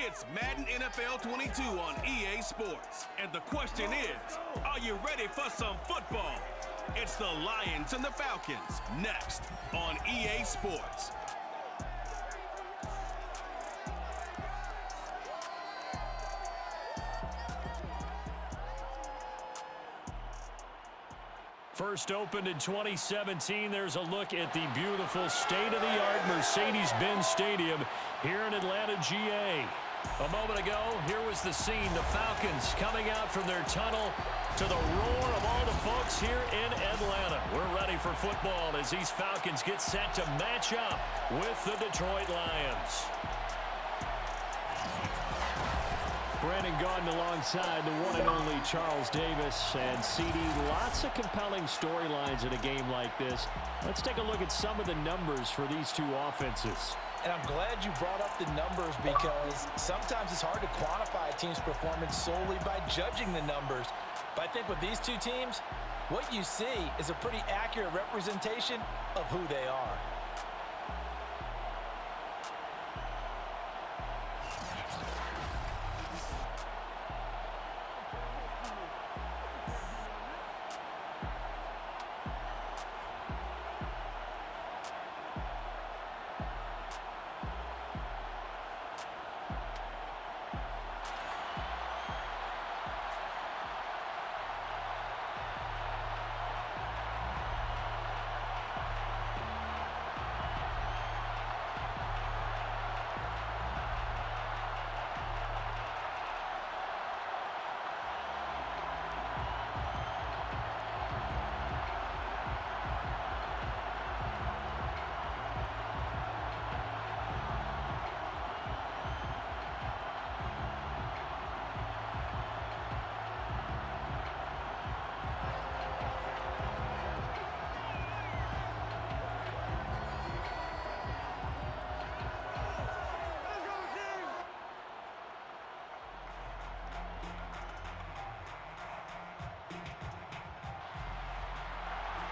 It's Madden NFL 22 on EA Sports. And the question is, are you ready for some football? It's the Lions and the Falcons, next on EA Sports. First opened in 2017, there's a look at the beautiful state-of-the-art Mercedes-Benz Stadium here in Atlanta, GA. A moment ago, here was the scene. The Falcons coming out from their tunnel to the roar of all the folks here in Atlanta. We're ready for football as these Falcons get set to match up with the Detroit Lions. Brandon Gaudin alongside the one and only Charles Davis. And CD, lots of compelling storylines in a game like this. Let's take a look at some of the numbers for these two offenses. And I'm glad you brought up the numbers because sometimes it's hard to quantify a team's performance solely by judging the numbers. But I think with these two teams, what you see is a pretty accurate representation of who they are.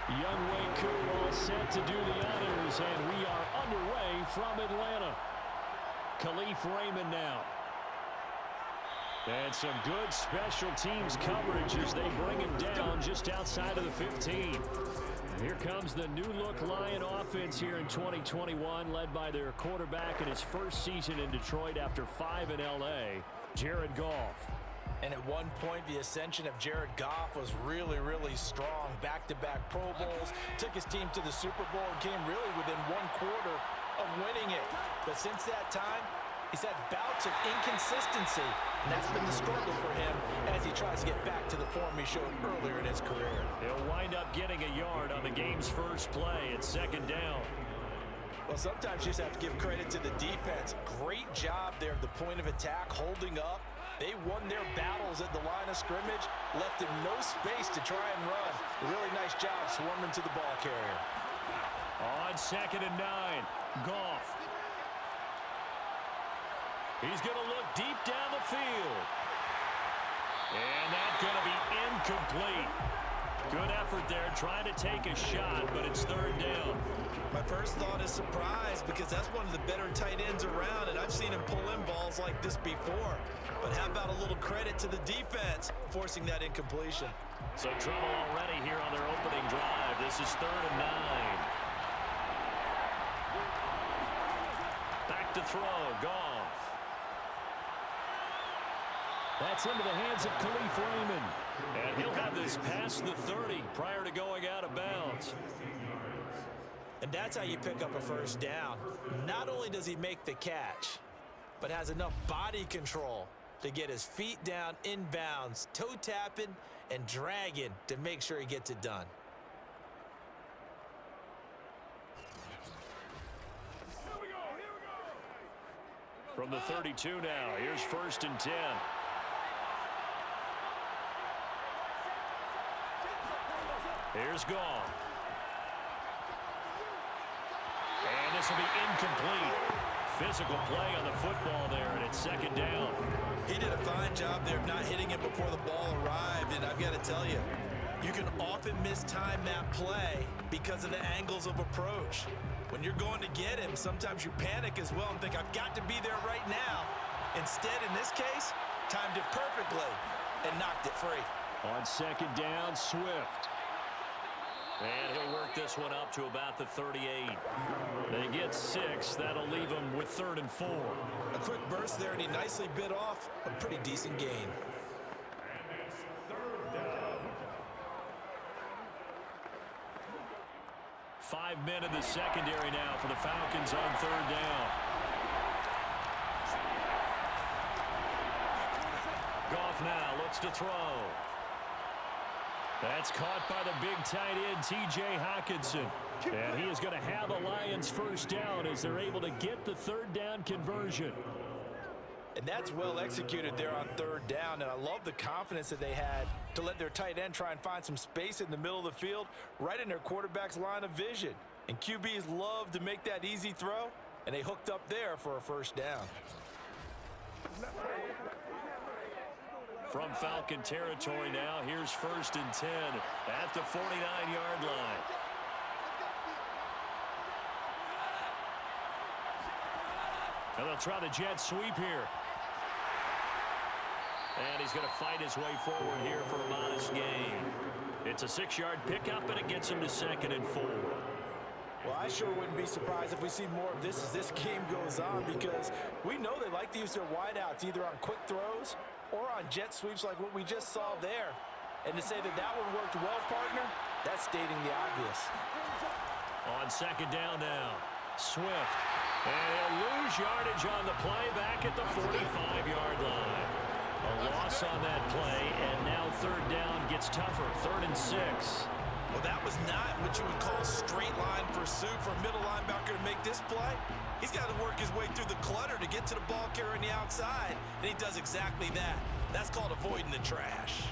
Young Wei Koo all set to do the honors, and we are underway from Atlanta. Khalif Raymond now. And some good special teams coverage as they bring him down just outside of the 15. And here comes the new-look Lion offense here in 2021, led by their quarterback in his first season in Detroit after 5 in L.A., Jared Goff. And at one point, the ascension of Jared Goff was really, really strong. Back-to-back Pro Bowls, took his team to the Super Bowl and came really within one quarter of winning it. But since that time, he's had bouts of inconsistency, and that's been the struggle for him as he tries to get back to the form he showed earlier in his career. He'll wind up getting a yard on the game's first play at second down. Well, sometimes you just have to give credit to the defense. Great job there at the point of attack, holding up. They won their battles at the line of scrimmage, left him no space to try and run. A really nice job swarming to the ball carrier. On 2nd and 9, Goff. He's going to look deep down the field. And that's going to be incomplete. Good effort there, trying to take a shot, but it's third down. My first thought is surprise because that's one of the better tight ends around, and I've seen him pull in balls like this before. But how about a little credit to the defense forcing that incompletion? So trouble already here on their opening drive. This is 3rd and 9. Back to throw, Goff. That's into the hands of Khalif Raymond. And he'll have this past the 30 prior to going out of bounds. And that's how you pick up a first down. Not only does he make the catch, but has enough body control to get his feet down inbounds, toe tapping and dragging to make sure he gets it done. From the 32 now, here's 1st and 10. Here's Goff. And this will be incomplete. Physical play on the football there, and it's 2nd down. He did a fine job there of not hitting it before the ball arrived, and I've got to tell you, you can often mistime that play because of the angles of approach. When you're going to get him, sometimes you panic as well and think, I've got to be there right now. Instead, in this case, timed it perfectly and knocked it free. On second down, Swift. And he'll work this one up to about the 38. They get 6. That'll leave them with 3rd and 4. A quick burst there, and he nicely bit off a pretty decent gain. Five men in the secondary now for the Falcons on 3rd down. Goff now looks to throw. That's caught by the big tight end, T.J. Hockenson. And he is going to have a Lions first down as they're able to get the 3rd down conversion. And that's well executed there on 3rd down. And I love the confidence that they had to let their tight end try and find some space in the middle of the field, right in their quarterback's line of vision. And QBs love to make that easy throw, and they hooked up there for a first down. From Falcon territory now, here's 1st and 10 at the 49-yard line. And they'll try the jet sweep here. And he's going to fight his way forward here for a modest gain. It's a 6-yard pickup, and it gets him to 2nd and 4. Well, I sure wouldn't be surprised if we see more of this as this game goes on, because we know they like to use their wideouts either on quick throws or on jet sweeps like what we just saw there. And to say that that one worked well, partner, that's stating the obvious. On 2nd down now, Swift. And he'll lose yardage on the play back at the 45-yard line. A loss on that play, and now 3rd down gets tougher, 3rd and 6. Well, that was not what you would call a straight line pursuit for a middle linebacker to make this play. He's got to work his way through the clutter to get to the ball carrier on the outside, and he does exactly that. That's called avoiding the trash.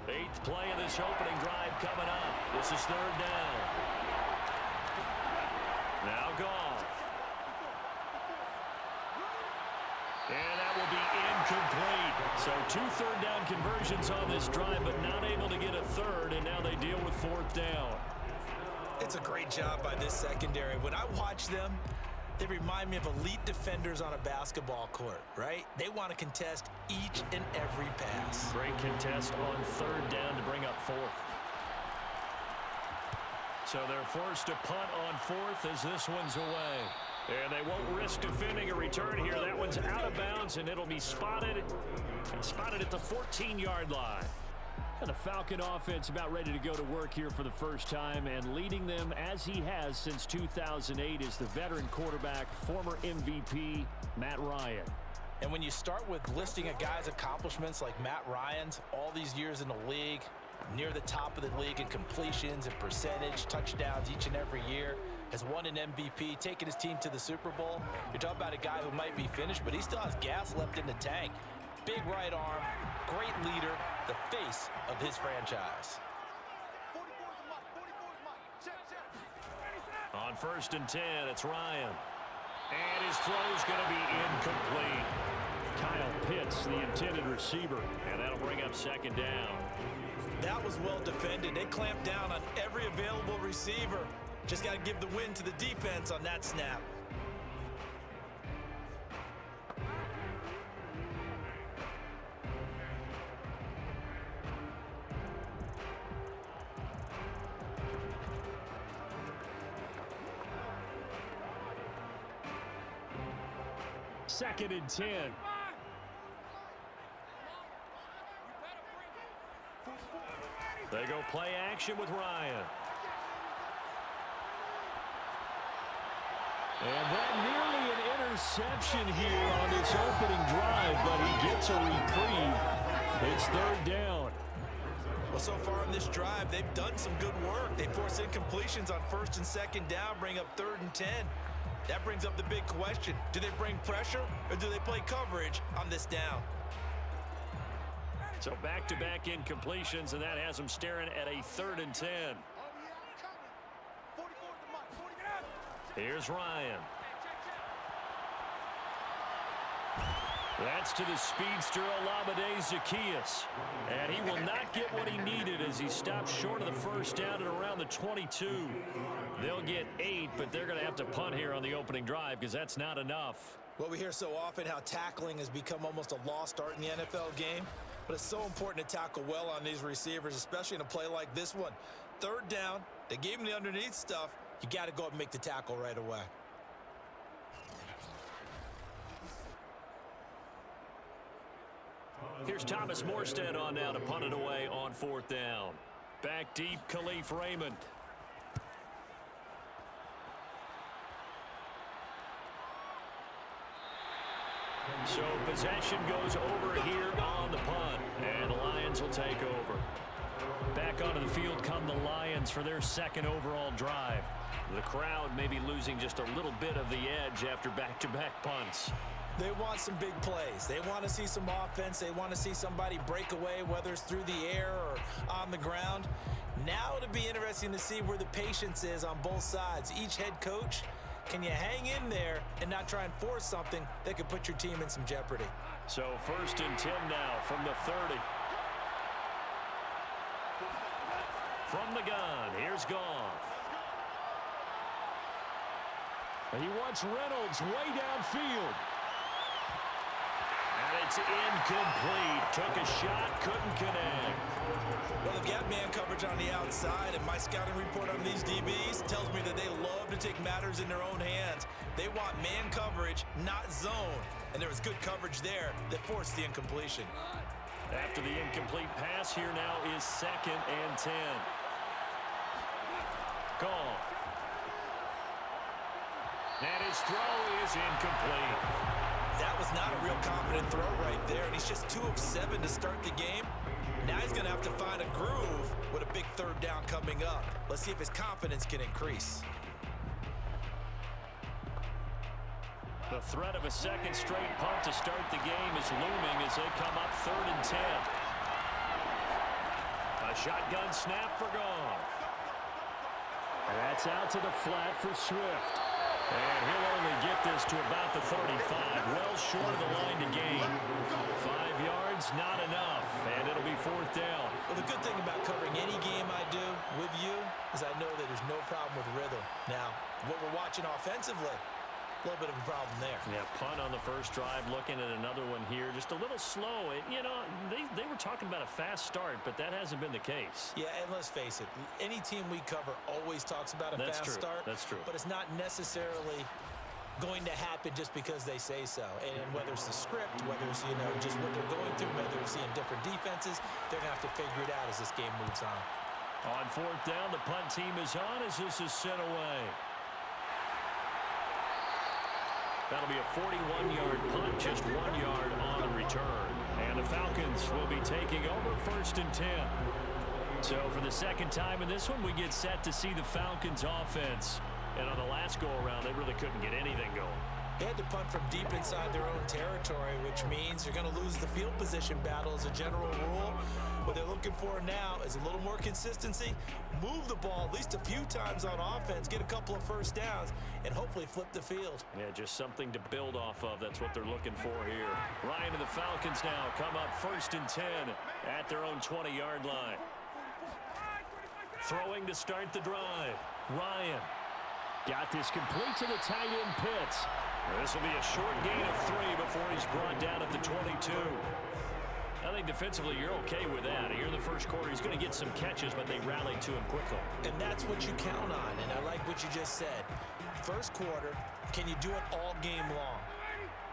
Eighth play of this opening drive coming up. This is 3rd down. Now Goff. And that will be incomplete. So 2 3rd down conversions on this drive, but not able to get a 3rd, and now they deal with 4th down. It's a great job by this secondary. When I watch them, they remind me of elite defenders on a basketball court, right? They want to contest each and every pass. Great contest on 3rd down to bring up 4th. So they're forced to punt on 4th as this one's away. And they won't risk defending a return here. That one's out of bounds, and it'll be spotted at the 14-yard line. And the Falcon offense about ready to go to work here for the first time, and leading them as he has since 2008 is the veteran quarterback, former MVP, Matt Ryan. And when you start with listing a guy's accomplishments like Matt Ryan's, all these years in the league, near the top of the league in completions and percentage, touchdowns each and every year, has won an MVP, taken his team to the Super Bowl. You're talking about a guy who might be finished, but he still has gas left in the tank. Big right arm, great leader, the face of his franchise. On 1st and 10, it's Ryan. And his throw's going to be incomplete. Kyle Pitts, the intended receiver, and that'll bring up 2nd down. That was well defended. They clamped down on every available receiver. Just got to give the win to the defense on that snap. Second and 10. They go play action with Ryan. And that nearly an interception here on this opening drive, but he gets a reprieve. It's 3rd down. Well, so far in this drive, they've done some good work. They force incompletions on 1st and 2nd down, bring up 3rd and 10. That brings up the big question. Do they bring pressure, or do they play coverage on this down? So back-to-back incompletions, and that has them staring at a 3rd and 10. Here's Ryan. That's to the speedster Olamide Zaccheaus. And he will not get what he needed as he stopped short of the first down at around the 22. They'll get 8, but they're going to have to punt here on the opening drive because that's not enough. Well, we hear so often how tackling has become almost a lost art in the NFL game. But it's so important to tackle well on these receivers, especially in a play like this one. Third down, they gave him the underneath stuff. You got to go up and make the tackle right away. Here's Thomas Morstead on now to punt it away on 4th down. Back deep, Khalif Raymond. So possession goes over here on the punt, and the Lions will take over. Back onto the field come the Lions for their second overall drive. The crowd may be losing just a little bit of the edge after back-to-back punts. They want some big plays. They want to see some offense. They want to see somebody break away, whether it's through the air or on the ground. Now it'll be interesting to see where the patience is on both sides. Each head coach, can you hang in there and not try and force something that could put your team in some jeopardy? So 1st and 10 now from the 30. From the gun, here's Goff. He wants Reynolds way downfield. And it's incomplete. Took a shot, couldn't connect. Well, they've got man coverage on the outside, and my scouting report on these DBs tells me that they love to take matters in their own hands. They want man coverage, not zone. And there was good coverage there that forced the incompletion. After the incomplete pass, here now is 2nd and 10. Goff. And his throw is incomplete. That was not a real confident throw right there, and he's just 2 of 7 to start the game. Now he's going to have to find a groove with a big 3rd down coming up. Let's see if his confidence can increase. The threat of a second straight punt to start the game is looming as they come up 3rd and 10. A shotgun snap for Goff. That's out to the flat for Swift. And he'll only get this to about the 35, well short of the line to gain. 5 yards, not enough, and it'll be 4th down. Well, the good thing about covering any game I do with you is I know that there's no problem with rhythm. Now, what we're watching offensively, a little bit of a problem there. Yeah, punt on the first drive, looking at another one here. Just a little slow. You know, they were talking about a fast start, but that hasn't been the case. Yeah, and let's face it, any team we cover always talks about a fast start. That's true. But it's not necessarily going to happen just because they say so. And whether it's the script, whether it's, you know, just what they're going through, whether it's seeing different defenses, they're going to have to figure it out as this game moves on. On 4th down, the punt team is on as this is sent away. That'll be a 41-yard punt, just 1 yard on the return. And the Falcons will be taking over 1st and 10. So for the second time in this one, we get set to see the Falcons offense. And on the last go-around, they really couldn't get anything going. They had to punt from deep inside their own territory, which means you're going to lose the field position battle as a general rule. What they're looking for now is a little more consistency, move the ball at least a few times on offense, get a couple of first downs, and hopefully flip the field. Yeah, just something to build off of. That's what they're looking for here. Ryan and the Falcons now come up 1st and 10 at their own 20-yard line. Throwing to start the drive. Ryan got this complete to the tight end Pitts. This will be a short gain of 3 before he's brought down at the 22. I think defensively you're okay with that. Here in the first quarter, he's going to get some catches, but they rallied to him quickly. And that's what you count on, and I like what you just said. First quarter, can you do it all game long?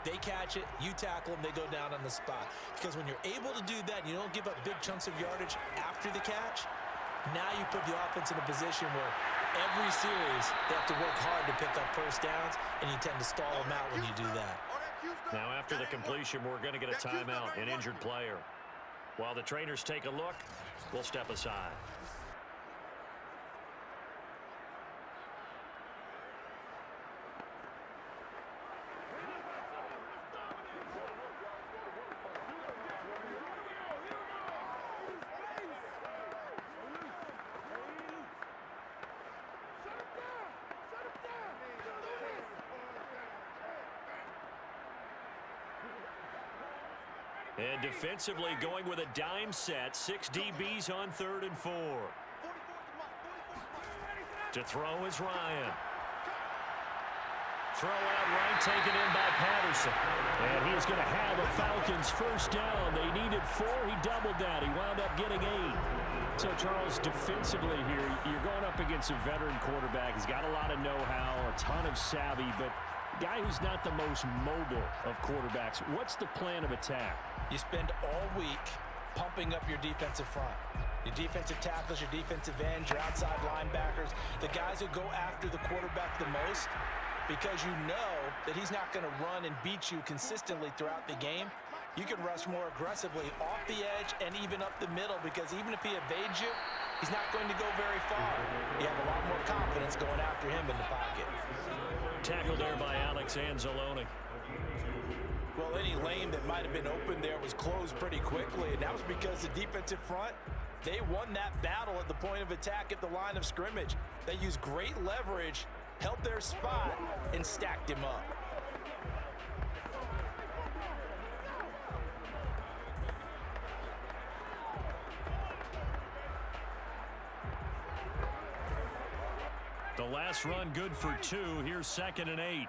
They catch it, you tackle them, they go down on the spot. Because when you're able to do that, you don't give up big chunks of yardage after the catch, now you put the offense in a position where every series they have to work hard to pick up first downs, and you tend to stall them out when you do that. Now after the completion, we're going to get a timeout, an injured player. While the trainers take a look, we'll step aside. And defensively going with a dime set. 6 DBs on 3rd and 4. To throw is Ryan. Throw out right, taken in by Patterson. And he's going to have a Falcons first down. They needed 4. He doubled that. He wound up getting 8. So, Charles, defensively here, you're going up against a veteran quarterback. He's got a lot of know-how, a ton of savvy, but a guy who's not the most mobile of quarterbacks. What's the plan of attack? You spend all week pumping up your defensive front. Your defensive tackles, your defensive ends, your outside linebackers, the guys who go after the quarterback the most, because you know that he's not going to run and beat you consistently throughout the game. You can rush more aggressively off the edge and even up the middle, because even if he evades you, he's not going to go very far. You have a lot more confidence going after him in the pocket. Tackled there by Alex Anzalone. Well, any lane that might have been open there was closed pretty quickly, and that was because the defensive front, they won that battle at the point of attack at the line of scrimmage. They used great leverage, held their spot, and stacked him up. The last run good for 2. Here's 2nd and 8.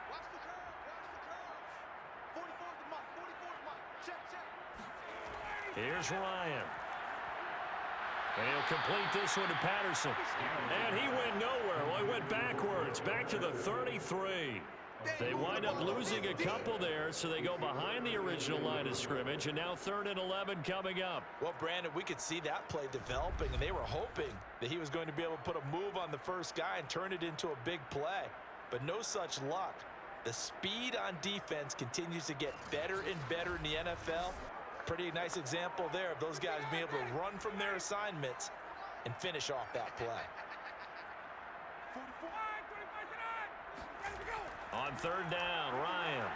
Here's Ryan. And he'll complete this one to Patterson. And he went nowhere. Well, he went backwards, back to the 33. They wind up losing a couple there, so they go behind the original line of scrimmage, and now 3rd and 11 coming up. Well, Brandon, we could see that play developing, and they were hoping that he was going to be able to put a move on the first guy and turn it into a big play. But no such luck. The speed on defense continues to get better and better in the NFL. Pretty nice example there of those guys being able to run from their assignments and finish off that play. On 3rd down, Ryan.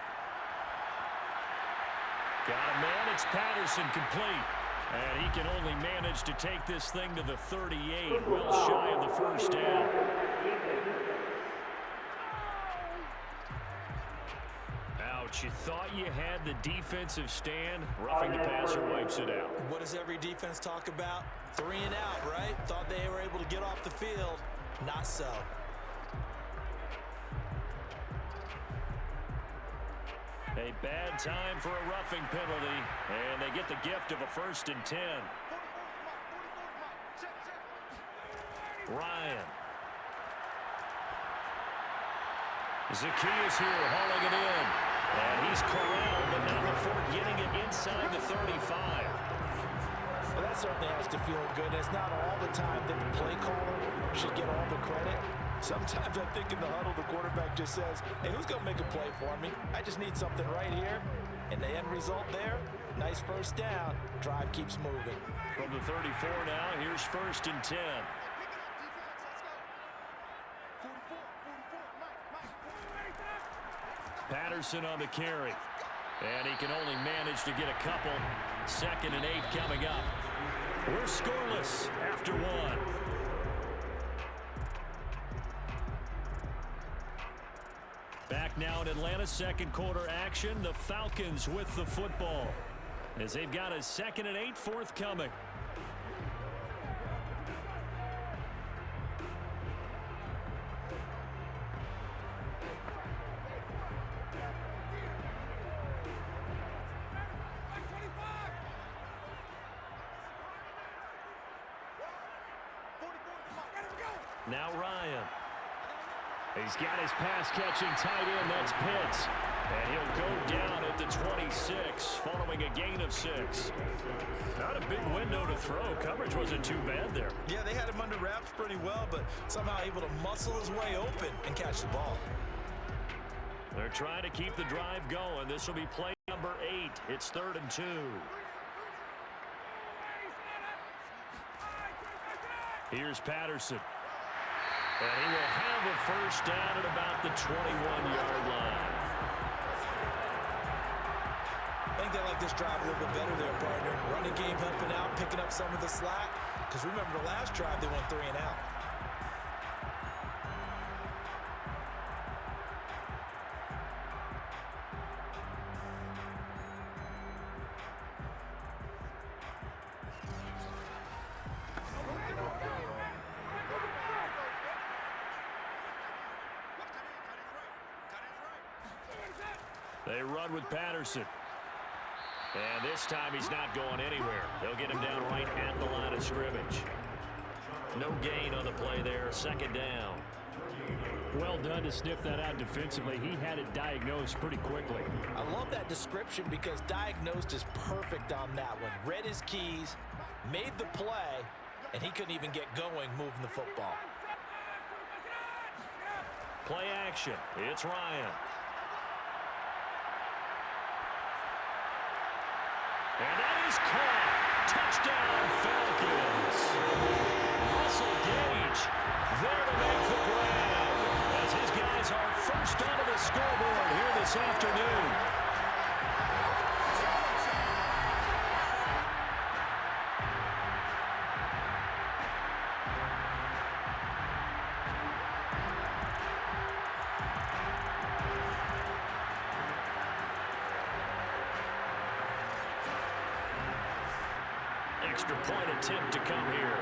Got a man, it's Patterson, complete. And he can only manage to take this thing to the 38, well shy of the first down. Ouch, you thought you had the defensive stand. Roughing the passer wipes it out. What does every defense talk about? 3 and out, right? Thought they were able to get off the field. Not so. A bad time for a roughing penalty, and they get the gift of a 1st and 10. Ryan. Zacchaeus here hauling it in. And he's corralled, but not before getting it inside the 35. Well, that certainly has to feel good. It's not all the time that the play caller should get all the credit. Sometimes I think in the huddle, the quarterback just says, hey, who's going to make a play for me? I just need something right here. And the end result there, nice first down. Drive keeps moving. From the 34 now, here's 1st and 10. Patterson on the carry. And he can only manage to get a couple. 2nd and 8 coming up. We're scoreless after 1. Back now in Atlanta, 2nd quarter action. The Falcons with the football, as they've got a 2nd and 8 forthcoming. Now Ryan. He's got his pass-catching tight end. That's Pitts. And he'll go down at the 26, following a gain of 6. Not a big window to throw. Coverage wasn't too bad there. Yeah, they had him under wraps pretty well, but somehow able to muscle his way open and catch the ball. They're trying to keep the drive going. This will be play number 8. It's 3rd and 2. Here's Patterson. And he will have a first down at about the 21-yard line. I think they like this drive a little bit better there, partner. Running game helping out, picking up some of the slack. Because remember the last drive, they went 3 and out. They run with Patterson. And this time he's not going anywhere. They'll get him down right at the line of scrimmage. No gain on the play there. Second down. Well done to sniff that out defensively. He had it diagnosed pretty quickly. I love that description because diagnosed is perfect on that one. Read his keys, made the play, and he couldn't even get going moving the football. Play action. It's Ryan. And that is caught. Touchdown, Falcons. Russell Gage there to make the grab as his guys are first onto the scoreboard here this afternoon. Extra point attempt to come here.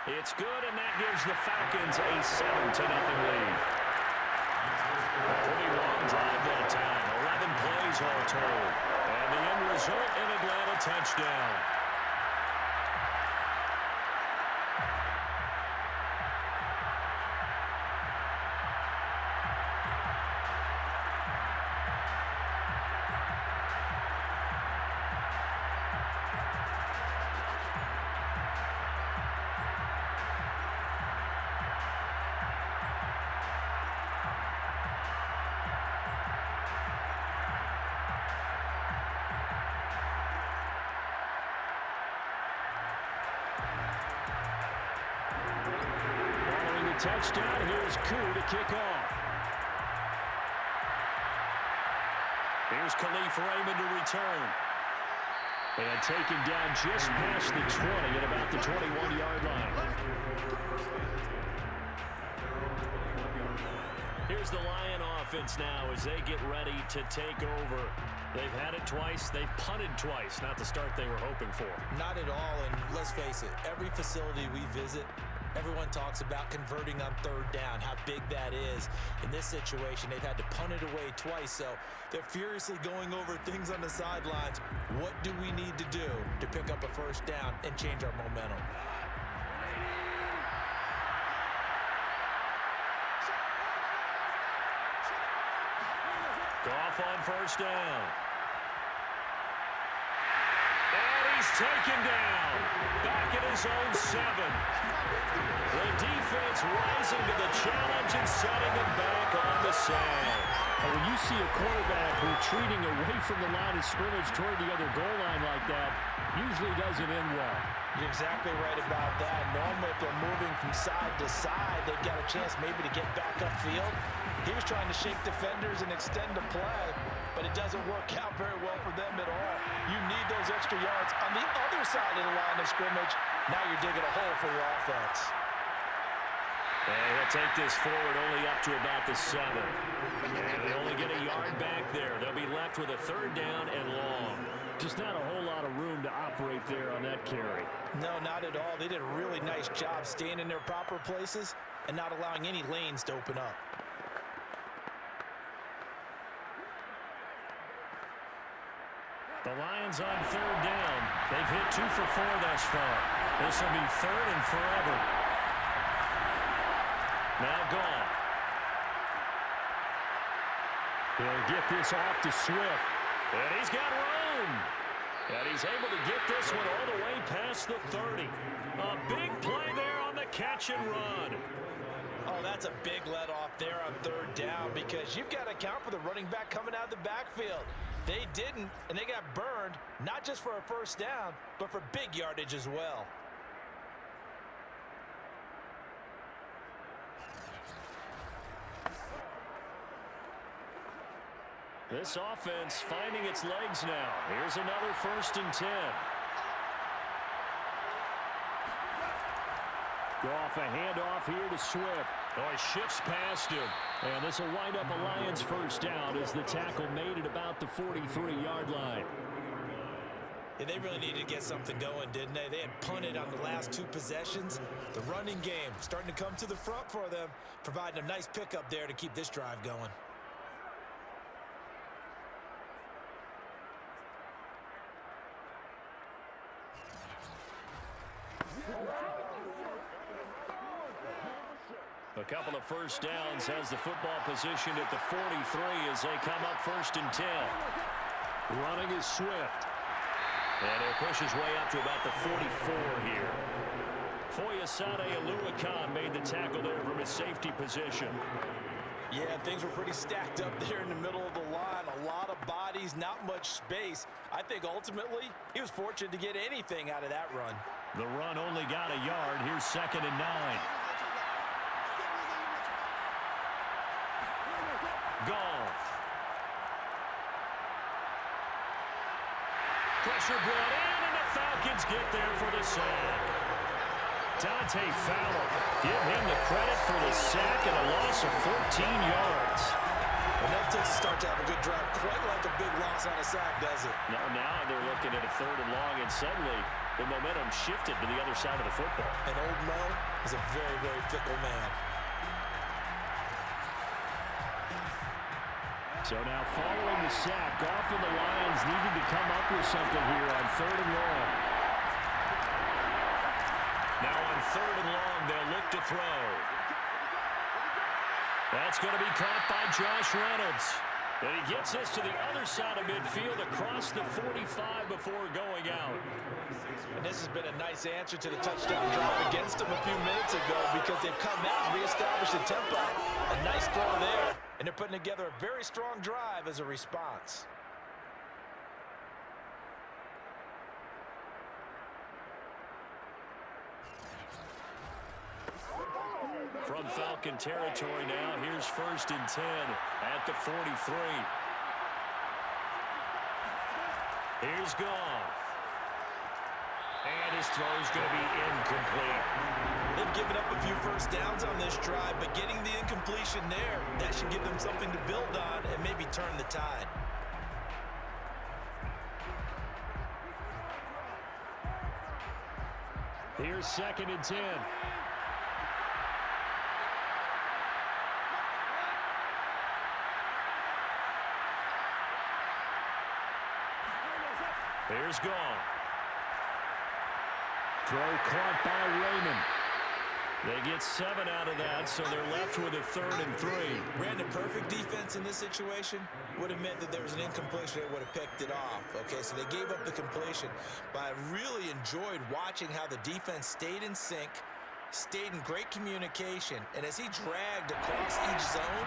It's good, and that gives the Falcons a 7-0 lead. A pretty long drive that time. 11 plays all told. And the end result, an Atlanta touchdown. Touchdown. Here's Koo to kick off. Here's Khalif Raymond to return. And taken down just past the 20 at about the 21-yard line. Here's the Lion offense now as they get ready to take over. They've had it twice. They've punted twice. Not the start they were hoping for. Not at all, and let's face it, every facility we visit, everyone talks about converting on third down, how big that is. In this situation, they've had to punt it away twice, so they're furiously going over things on the sidelines. What do we need to do to pick up a first down and change our momentum? Goff on first down. And he's taken down. Back at his own 7. The defense rising to the challenge and setting him back on the sand. And when you see a quarterback retreating away from the line of scrimmage toward the other goal line like that, usually doesn't end well. You're exactly right about that. Normally, if they're moving from side to side, they've got a chance maybe to get back upfield. He was trying to shake defenders and extend the play, but it doesn't work out very well for them at all. You need those extra yards on the other side of the line of scrimmage. Now you're digging a hole for your offense. And he'll take this forward only up to about the 7. And they only get a yard back there. They'll be left with a third down and long. Just not a whole lot of room to operate there on that carry. No, not at all. They did a really nice job staying in their proper places and not allowing any lanes to open up. The Lions on third down. They've hit 2 for 4 thus far. This will be third and forever. Now Goff. He'll get this off to Swift. And he's got room. And he's able to get this one all the way past the 30. A big play there on the catch and run. Oh, that's a big let off there on third down because you've got to account for the running back coming out of the backfield. They didn't, and they got burned, not just for a first down, but for big yardage as well. This offense finding its legs now. Here's another 1st and 10. Goff, a handoff here to Swift. Oh, he shifts past him. And this will wind up a Lions first down as the tackle made at about the 43-yard line. Yeah, they really needed to get something going, didn't they? They had punted on the last 2 possessions. The running game starting to come to the front for them, providing a nice pickup there to keep this drive going. A couple of first downs has the football positioned at the 43 as they come up 1st and 10. Running is Swift. And he'll push his way up to about the 44 here. Foyesade Aluakan made the tackle there from his safety position. Yeah, things were pretty stacked up there in the middle of the line. A lot of bodies, not much space. I think ultimately he was fortunate to get anything out of that run. The run only got a yard. Here's 2nd and 9. Golf. Pressure brought in, and the Falcons get there for the sack. Dante Fowler, give him the credit for the sack and a loss of 14 yards. And that takes a start to have a good drive, quite like a big loss on a sack, does it? Now they're looking at a 3rd and long, and suddenly the momentum shifted to the other side of the football. And old Mo is a very, very fickle man. So now following the sack, Goff and the Lions needing to come up with something here on 3rd and long. Now on 3rd and long, they'll look to throw. That's going to be caught by Josh Reynolds. And he gets this to the other side of midfield across the 45 before going out. And this has been a nice answer to the touchdown drive against them a few minutes ago because they've come out and reestablished the tempo. A nice throw there. And they're putting together a very strong drive as a response. From Falcon territory now, here's 1st and 10 at the 43. Here's Goff. And his throw's going to be incomplete. They've given up a few first downs on this drive, but getting the incompletion there, that should give them something to build on and maybe turn the tide. Here's 2nd and 10. Here's Goff. Throw caught by Raymond. They get 7 out of that, so they're left with a 3rd and 3. Brandon, perfect defense in this situation would have meant that there was an incompletion. They would have picked it off. Okay, so they gave up the completion. But I really enjoyed watching how the defense stayed in sync, stayed in great communication, and as he dragged across each zone,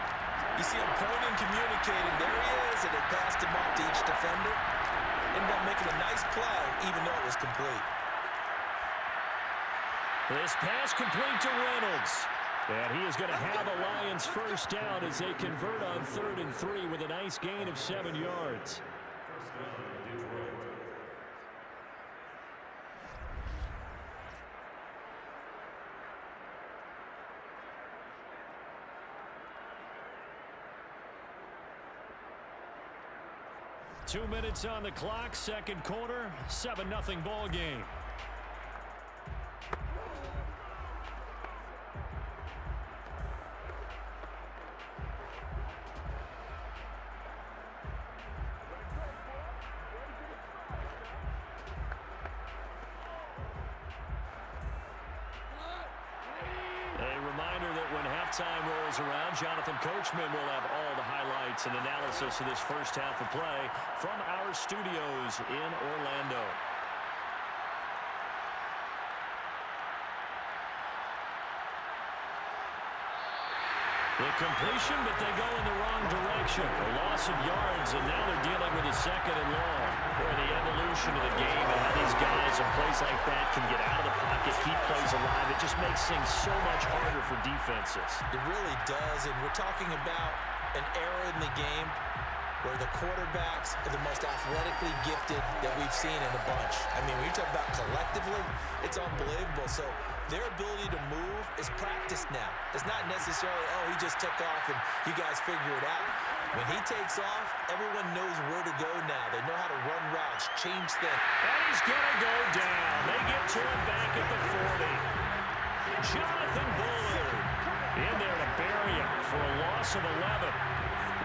you see him pointing, communicating. There he is, and they passed him off to each defender. Ended up making a nice play, even though it was complete. This pass complete to Reynolds. And he is going to have a Lions first down as they convert on 3rd and 3 with a nice gain of 7 yards. Two minutes on the clock, 2nd quarter, 7-0 ball game. Time rolls around. Jonathan Coachman will have all the highlights and analysis of this first half of play from our studios in Orlando. The completion, but they go in the wrong direction. A loss of yards, and now they're dealing with a 2nd and long. Boy, the evolution of the game and how these guys in plays like that can get out of the pocket, keep plays alive, it just makes things so much harder for defenses. It really does, and we're talking about an era in the game where the quarterbacks are the most athletically gifted that we've seen in a bunch. I mean, when you talk about collectively, it's unbelievable. So their ability to move is practiced now. It's not necessarily, oh, he just took off and you guys figure it out. When he takes off, everyone knows where to go now. They know how to run routes, change things. And he's going to go down. They get to him back at the 40. Jonathan Bullard in there to bury him for a loss of 11.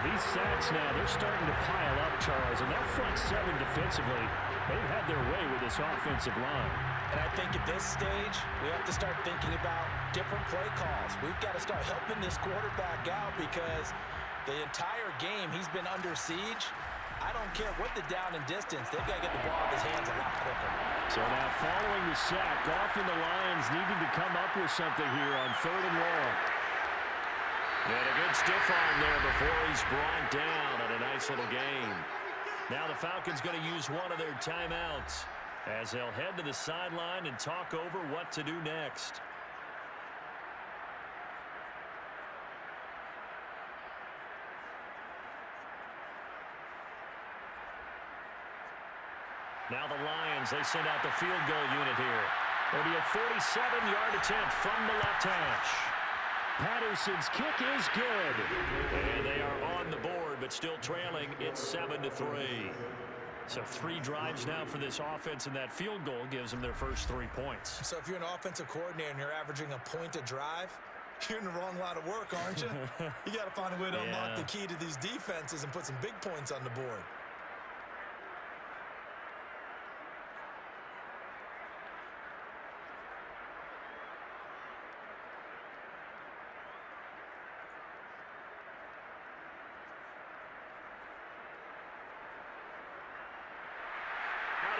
These sacks now, they're starting to pile up, Charles, and that front seven defensively, they've had their way with this offensive line. And I think at this stage, we have to start thinking about different play calls. We've got to start helping this quarterback out because the entire game he's been under siege. I don't care what the down and distance, they've got to get the ball in his hands a lot quicker. So now following the sack, Goff and the Lions needing to come up with something here on 3rd and long. And a good stiff arm there before he's brought down on a nice little gain. Now the Falcons going to use one of their timeouts as they'll head to the sideline and talk over what to do next. Now the Lions, they send out the field goal unit here. It'll be a 47-yard attempt from the left hash. Patterson's kick is good. And they are on the board, but still trailing. It's 7-3. So 3 drives now for this offense, and that field goal gives them their first 3 points. So if you're an offensive coordinator and you're averaging a point a drive, you're in the wrong line of work, aren't you? You got to find a way to unlock the key to these defenses and put some big points on the board.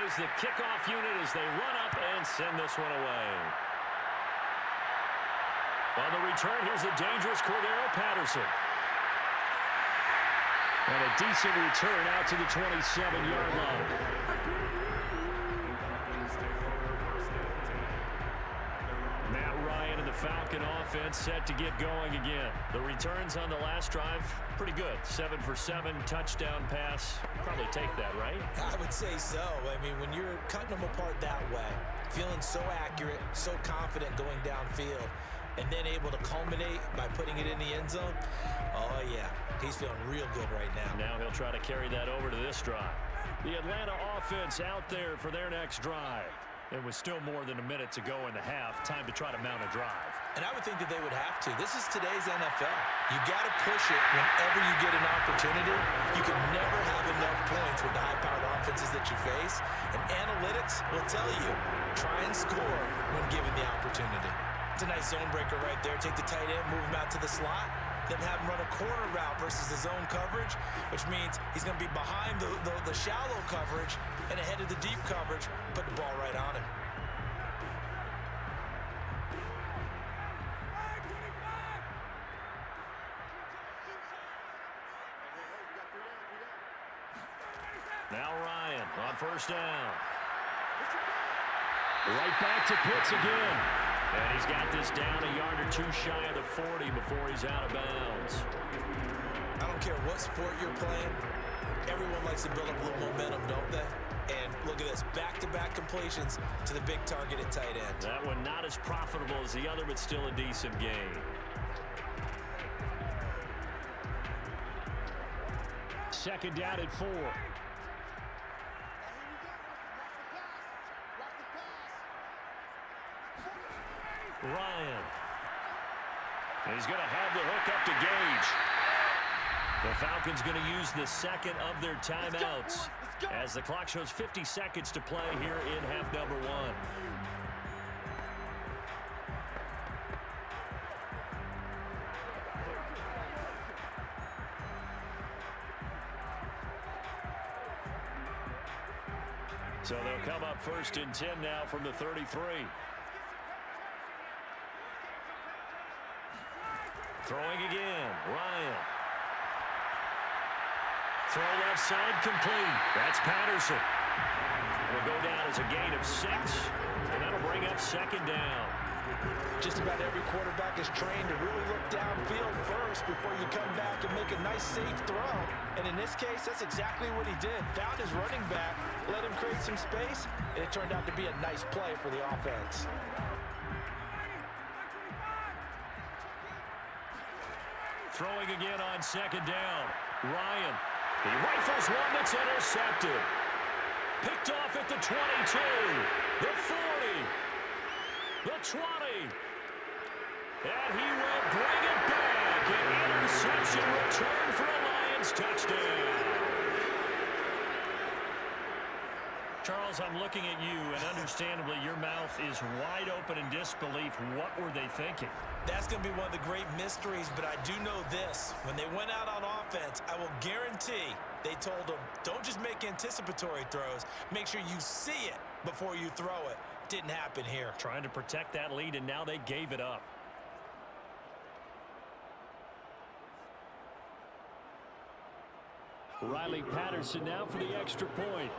Is the kickoff unit as they run up and send this one away. On the return, here's the dangerous Cordero Patterson. And a decent return out to the 27-yard line. Matt Ryan and the Falcon offense set to get going again. The returns on the last drive, pretty good. 7 for 7, touchdown pass. Probably take that, right? I would say so. I mean, when you're cutting them apart that way, feeling so accurate, so confident going downfield, and then able to culminate by putting it in the end zone, oh, yeah, he's feeling real good right now. Now he'll try to carry that over to this drive. The Atlanta offense out there for their next drive. It was still more than a minute to go in the half. Time to try to mount a drive. And I would think that they would have to. This is today's NFL. You got to push it whenever you get an opportunity. You can never have enough points with the high-powered offenses that you face. And analytics will tell you, try and score when given the opportunity. It's a nice zone breaker right there. Take the tight end, move him out to the slot, then have him run a corner route versus the zone coverage, which means he's going to be behind the shallow coverage and ahead of the deep coverage. Put the ball right on him. Now Ryan on first down. Right back to Pitts again. And he's got this down a yard or 2 shy of the 40 before he's out of bounds. I don't care what sport you're playing. Everyone likes to build up a little momentum, don't they? And look at this, back-to-back completions to the big target at tight end. That one not as profitable as the other, but still a decent game. Second down at 4. Ryan. He's going to have the hook up to Gage. The Falcons going to use the second of their timeouts as the clock shows 50 seconds to play here in half number 1. So they'll come up first and 10 now from the 33. Throwing again, Ryan. Throw left side complete. That's Patterson. Will go down as a gain of 6, and that'll bring up second down. Just about every quarterback is trained to really look downfield first before you come back and make a nice, safe throw. And in this case, that's exactly what he did. Found his running back, let him create some space, and it turned out to be a nice play for the offense. Throwing again on second down. Ryan. He rifles one that's intercepted. Picked off at the 22, the 40, the 20. And he will bring it back. An interception return for a Lions touchdown. Charles, I'm looking at you, and understandably, your mouth is wide open in disbelief. What were they thinking? That's going to be one of the great mysteries, but I do know this. When they went out on offense, I will guarantee they told them, don't just make anticipatory throws. Make sure you see it before you throw it. Didn't happen here. Trying to protect that lead, and now they gave it up. Riley Patterson now for the extra point.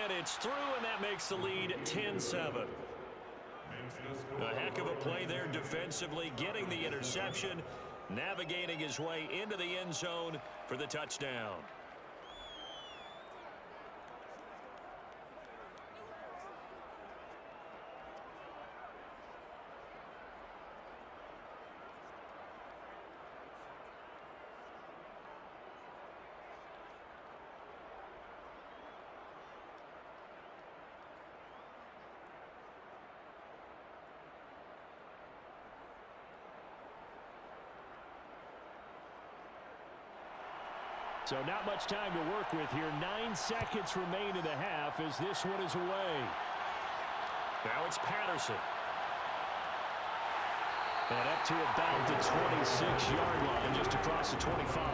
And it's through, and that makes the lead 10-7. A heck of a play there defensively, getting the interception, navigating his way into the end zone for the touchdown. So not much time to work with here. 9 seconds remain in the half as this one is away. Now it's Patterson. And up to about the 26-yard line, just across the 25.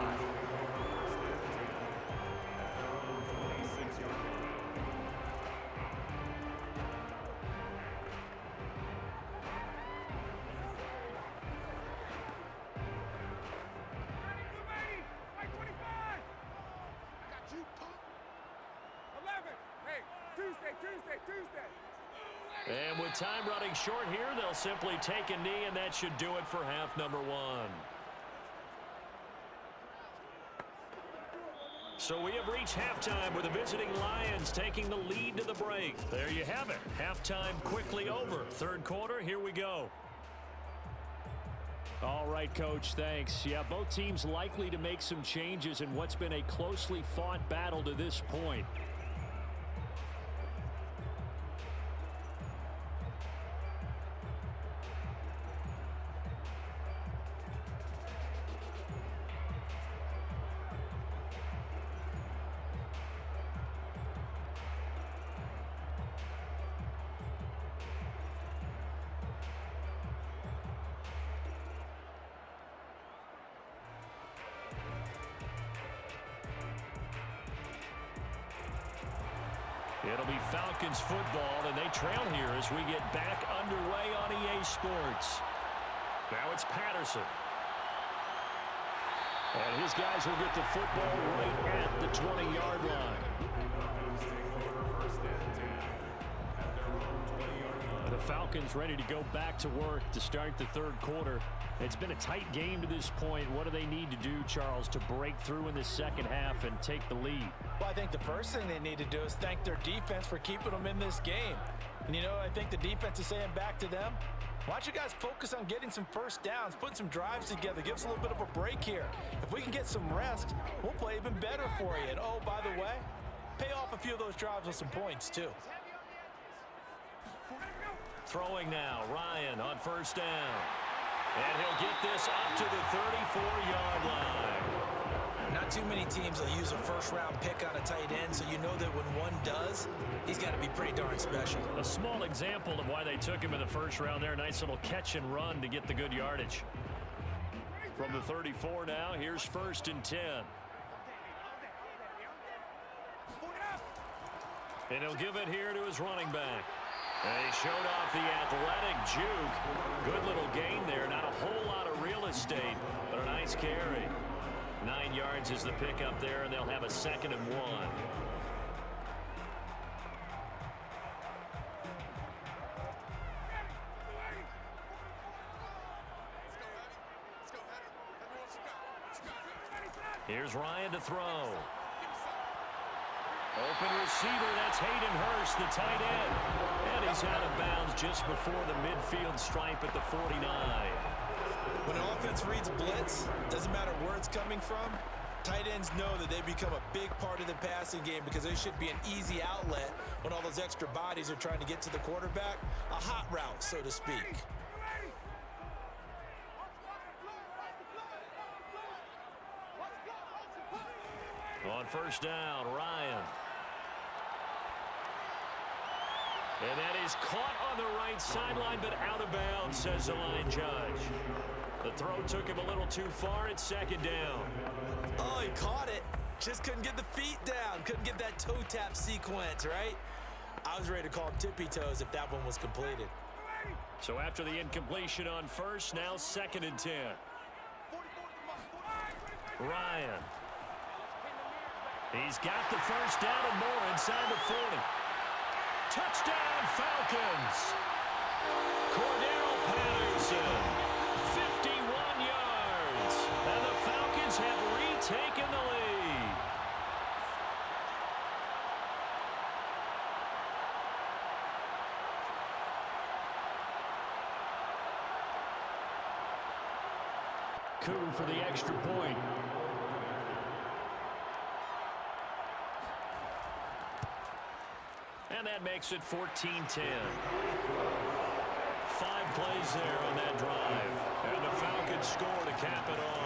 And with time running short here, they'll simply take a knee, and that should do it for half number one. So we have reached halftime with the visiting Lions taking the lead to the break. There you have it. Halftime quickly over. Third quarter, here we go. All right, Coach, thanks. Yeah, both teams likely to make some changes in what's been a closely fought battle to this point. It'll be Falcons football, and they trail here as we get back underway on EA Sports. Now it's Patterson. And his guys will get the football right at the 20-yard line. The Falcons ready to go back to work to start the third quarter. It's been a tight game to this point. What do they need to do, Charles, to break through in the second half and take the lead? Well, I think the first thing they need to do is thank their defense for keeping them in this game. And, you know, I think the defense is saying back to them, why don't you guys focus on getting some first downs, putting some drives together, give us a little bit of a break here. If we can get some rest, we'll play even better for you. And, oh, by the way, pay off a few of those drives with some points, too. Throwing now, Ryan on first down. And he'll get this up to the 34-yard line. Not too many teams will use a first-round pick on a tight end, so you know that when one does, he's got to be pretty darn special. A small example of why they took him in the first round there. Nice little catch and run to get the good yardage. From the 34 now, here's 1st and 10. And he'll give it here to his running back. And he showed off the athletic juke. Good little gain there. Not a whole lot of real estate, but a nice carry. 9 yards is the pickup there, and they'll have a 2nd and 1. Here's Ryan to throw. Open receiver, that's Hayden Hurst, the tight end. And he's out of bounds just before the midfield stripe at the 49. When an offense reads blitz, doesn't matter where it's coming from, tight ends know that they become a big part of the passing game because they should be an easy outlet when all those extra bodies are trying to get to the quarterback. A hot route, so to speak. On first down, Ryan. And that is caught on the right sideline, but out of bounds, says the line judge. The throw took him a little too far. It's second down. Oh, he caught it. Just couldn't get the feet down. Couldn't get that toe tap sequence, right? I was ready to call him tippy toes if that one was completed. So after the incompletion on first, now 2nd and 10. Ryan. He's got the first down and more inside the 40. Touchdown, Falcons. Cordero Patterson, 51 yards. And the Falcons have retaken the lead. Coup for the extra point. And that makes it 14-10. 5 plays there on that drive. And the Falcons score to cap it off.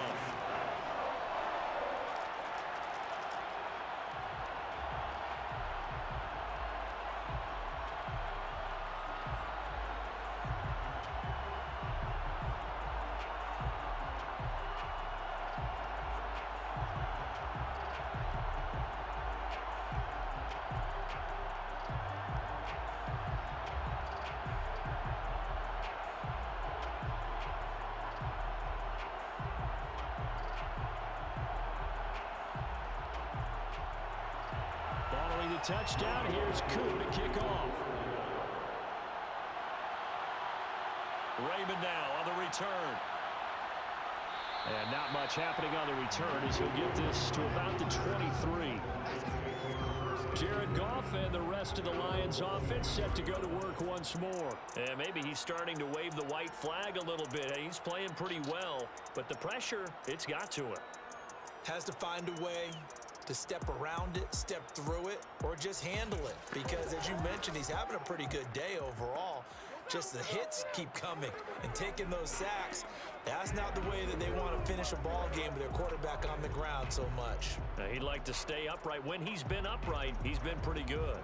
Following the touchdown, here's Koo to kick off. Raymond now on the return. And not much happening on the return as he'll get this to about the 23. Jared Goff and the rest of the Lions offense set to go to work once more. And maybe he's starting to wave the white flag a little bit. He's playing pretty well, but the pressure, it's got to him. Has to find a way to step around it, step through it, or just handle it. Because as you mentioned, he's having a pretty good day overall. Just the hits keep coming and taking those sacks. That's not the way that they want to finish a ball game with their quarterback on the ground so much. Now, he'd like to stay upright. When he's been upright, he's been pretty good.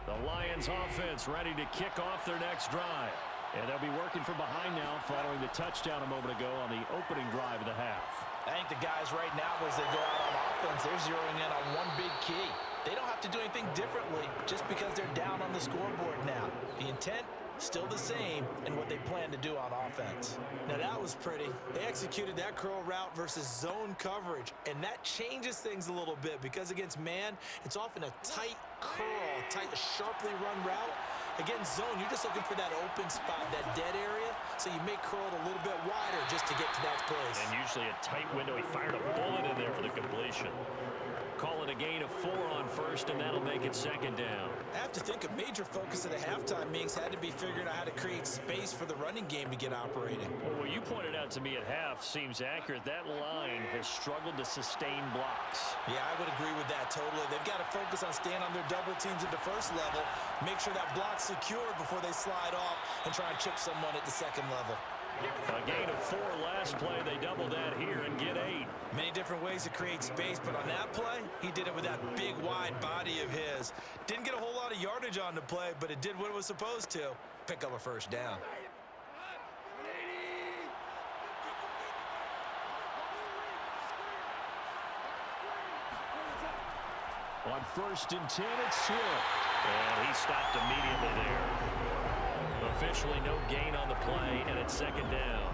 The Lions offense ready to kick off their next drive. And they'll be working from behind now following the touchdown a moment ago on the opening drive of the half. I think the guys right now, as they go out on offense, they're zeroing in on one big key. They don't have to do anything differently just because they're down on the scoreboard now. The intent, still the same, and what they plan to do on offense. Now that was pretty. They executed that curl route versus zone coverage, and that changes things a little bit because against man, it's often a tight curl, tight, sharply run route. Against zone, you're just looking for that open spot, that dead area, so you may curl it a little bit wider just to get to that place. And usually a tight window. He fired a bullet in there for the completion. Call it a gain of 4 on first, and that'll make it second down. I have to think a major focus of the halftime meetings had to be figuring out how to create space for the running game to get operating. Well, what you pointed out to me at half seems accurate. That line has struggled to sustain blocks. Yeah, I would agree with that totally. They've got to focus on staying on their double teams at the first level, make sure that block's secure before they slide off and try and chip someone at the second level. A gain of 4 last play. They double that here and get 8. Many different ways to create space, but on that play, he did it with that big, wide body of his. Didn't get a whole lot of yardage on the play, but it did what it was supposed to. Pick up a first down. On first and 10, it's Swift. And he stopped immediately there. Officially no gain on the play, and it's second down.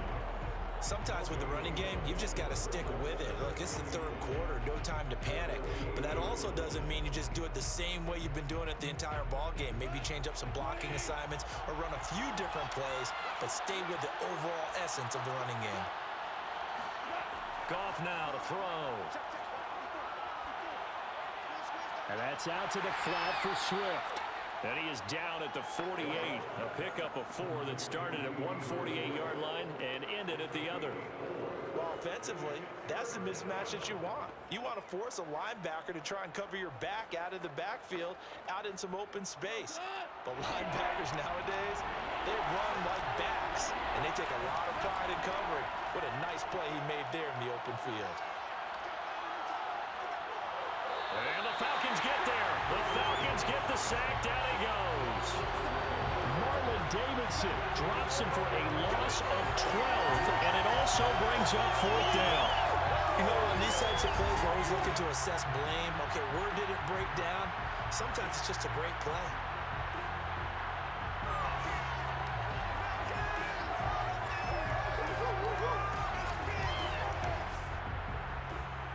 Sometimes with the running game, you've just got to stick with it. Look, it's the third quarter, no time to panic. But that also doesn't mean you just do it the same way you've been doing it the entire ball game. Maybe change up some blocking assignments or run a few different plays, but stay with the overall essence of the running game. Goff now to throw. And that's out to the flat for Swift. And he is down at the 48. A pickup of 4 that started at 148-yard line and ended at the other. Well, offensively, that's the mismatch that you want. You want to force a linebacker to try and cover your back out of the backfield, out in some open space. But linebackers nowadays, they run like backs, and they take a lot of pride in covering. What a nice play he made there in the open field. And the Falcons get there. The Falcons get the sack. Down he goes. Marlon Davidson drops him for a loss of 12, and it also brings up 4th down. You know, on these types of plays, we're always looking to assess blame. Okay, where did it break down? Sometimes it's just a great play.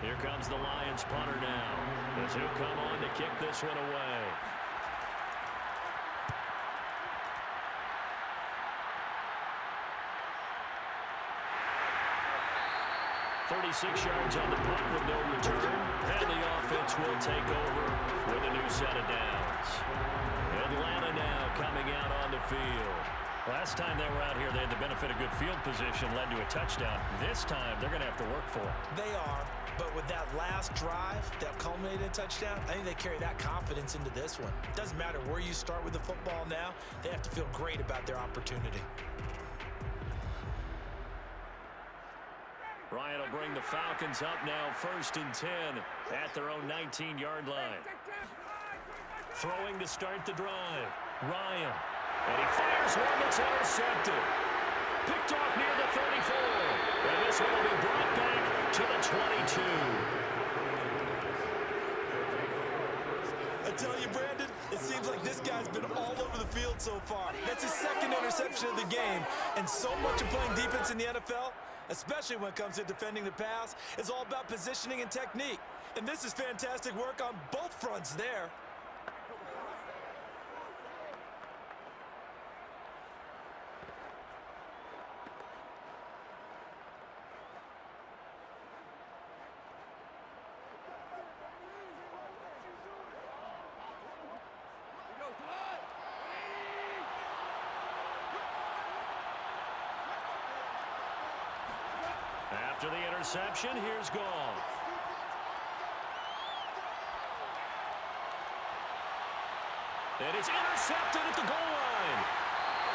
Here comes the Lions punter now, as he'll come on to kick this one away. 36 yards on the punt with no return, and the offense will take over with a new set of downs. Atlanta now coming out on the field. Last time they were out here, they had the benefit of good field position, led to a touchdown. This time, they're going to have to work for it. They are, but with that last drive that culminated in a touchdown, I think they carry that confidence into this one. It doesn't matter where you start with the football now, they have to feel great about their opportunity. Ryan will bring the Falcons up now, 1st and 10 at their own 19-yard line. Throwing to start the drive. Ryan. And he fires one that's intercepted. Picked off near the 34. And this one will be brought back to the 22. I tell you, Brandon, it seems like this guy's been all over the field so far. That's his 2nd interception of the game. And so much of playing defense in the NFL, especially when it comes to defending the pass, is all about positioning and technique. And this is fantastic work on both fronts there. After the interception, here's Goff. And it's intercepted at the goal line.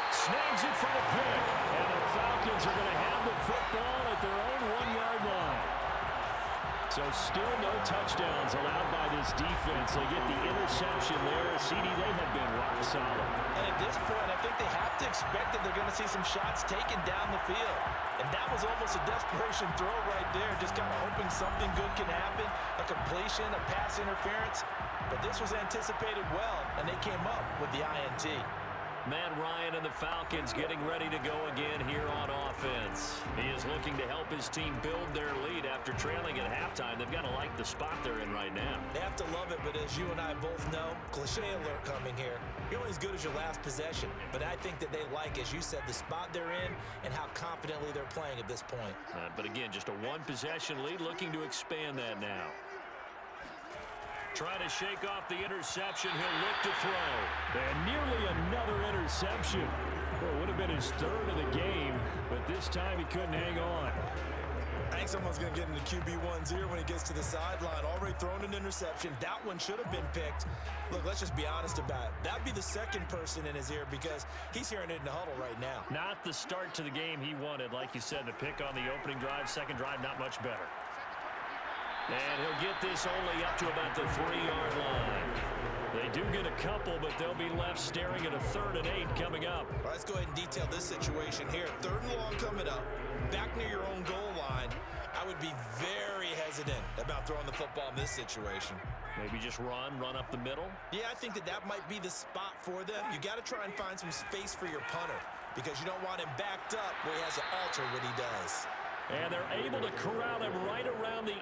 Snags it for the pick. And the Falcons are going to have the football at their own 1-yard line. So still no touchdowns allowed by this defense. They get the interception there. CD, they have been rock solid. And at this point, I think they have to expect that they're going to see some shots taken down the field. And that was almost a desperation throw right there, just kind of hoping something good can happen, a completion, a pass interference. But this was anticipated well, and they came up with the INT. Matt Ryan and the Falcons getting ready to go again here on offense. He is looking to help his team build their lead after trailing at halftime. They've got to like the spot they're in right now. They have to love it, but as you and I both know, cliche alert coming here. You're only as good as your last possession. But I think that they like, as you said, the spot they're in and how confidently they're playing at this point. But again, just a 1-possession lead, looking to expand that now. Trying to shake off the interception. He'll look to throw. And nearly another interception. Well, it would have been his 3rd of the game, but this time he couldn't hang on. I think someone's going to get into QB1's ear when he gets to the sideline. Already thrown an interception. That one should have been picked. Look, let's just be honest about it. That'd be the 2nd person in his ear because he's hearing it in the huddle right now. Not the start to the game he wanted. Like you said, the pick on the opening drive, 2nd drive, not much better. And he'll get this only up to about the 3-yard line. They do get a couple, but they'll be left staring at a 3rd and 8 coming up. All right, let's go ahead and detail this situation here. 3rd and long coming up, back near your own goal line. I would be very hesitant about throwing the football in this situation. Maybe just run up the middle? Yeah, I think that might be the spot for them. You got to try and find some space for your punter because you don't want him backed up where he has to alter what he does. And they're able to corral him right around the 8,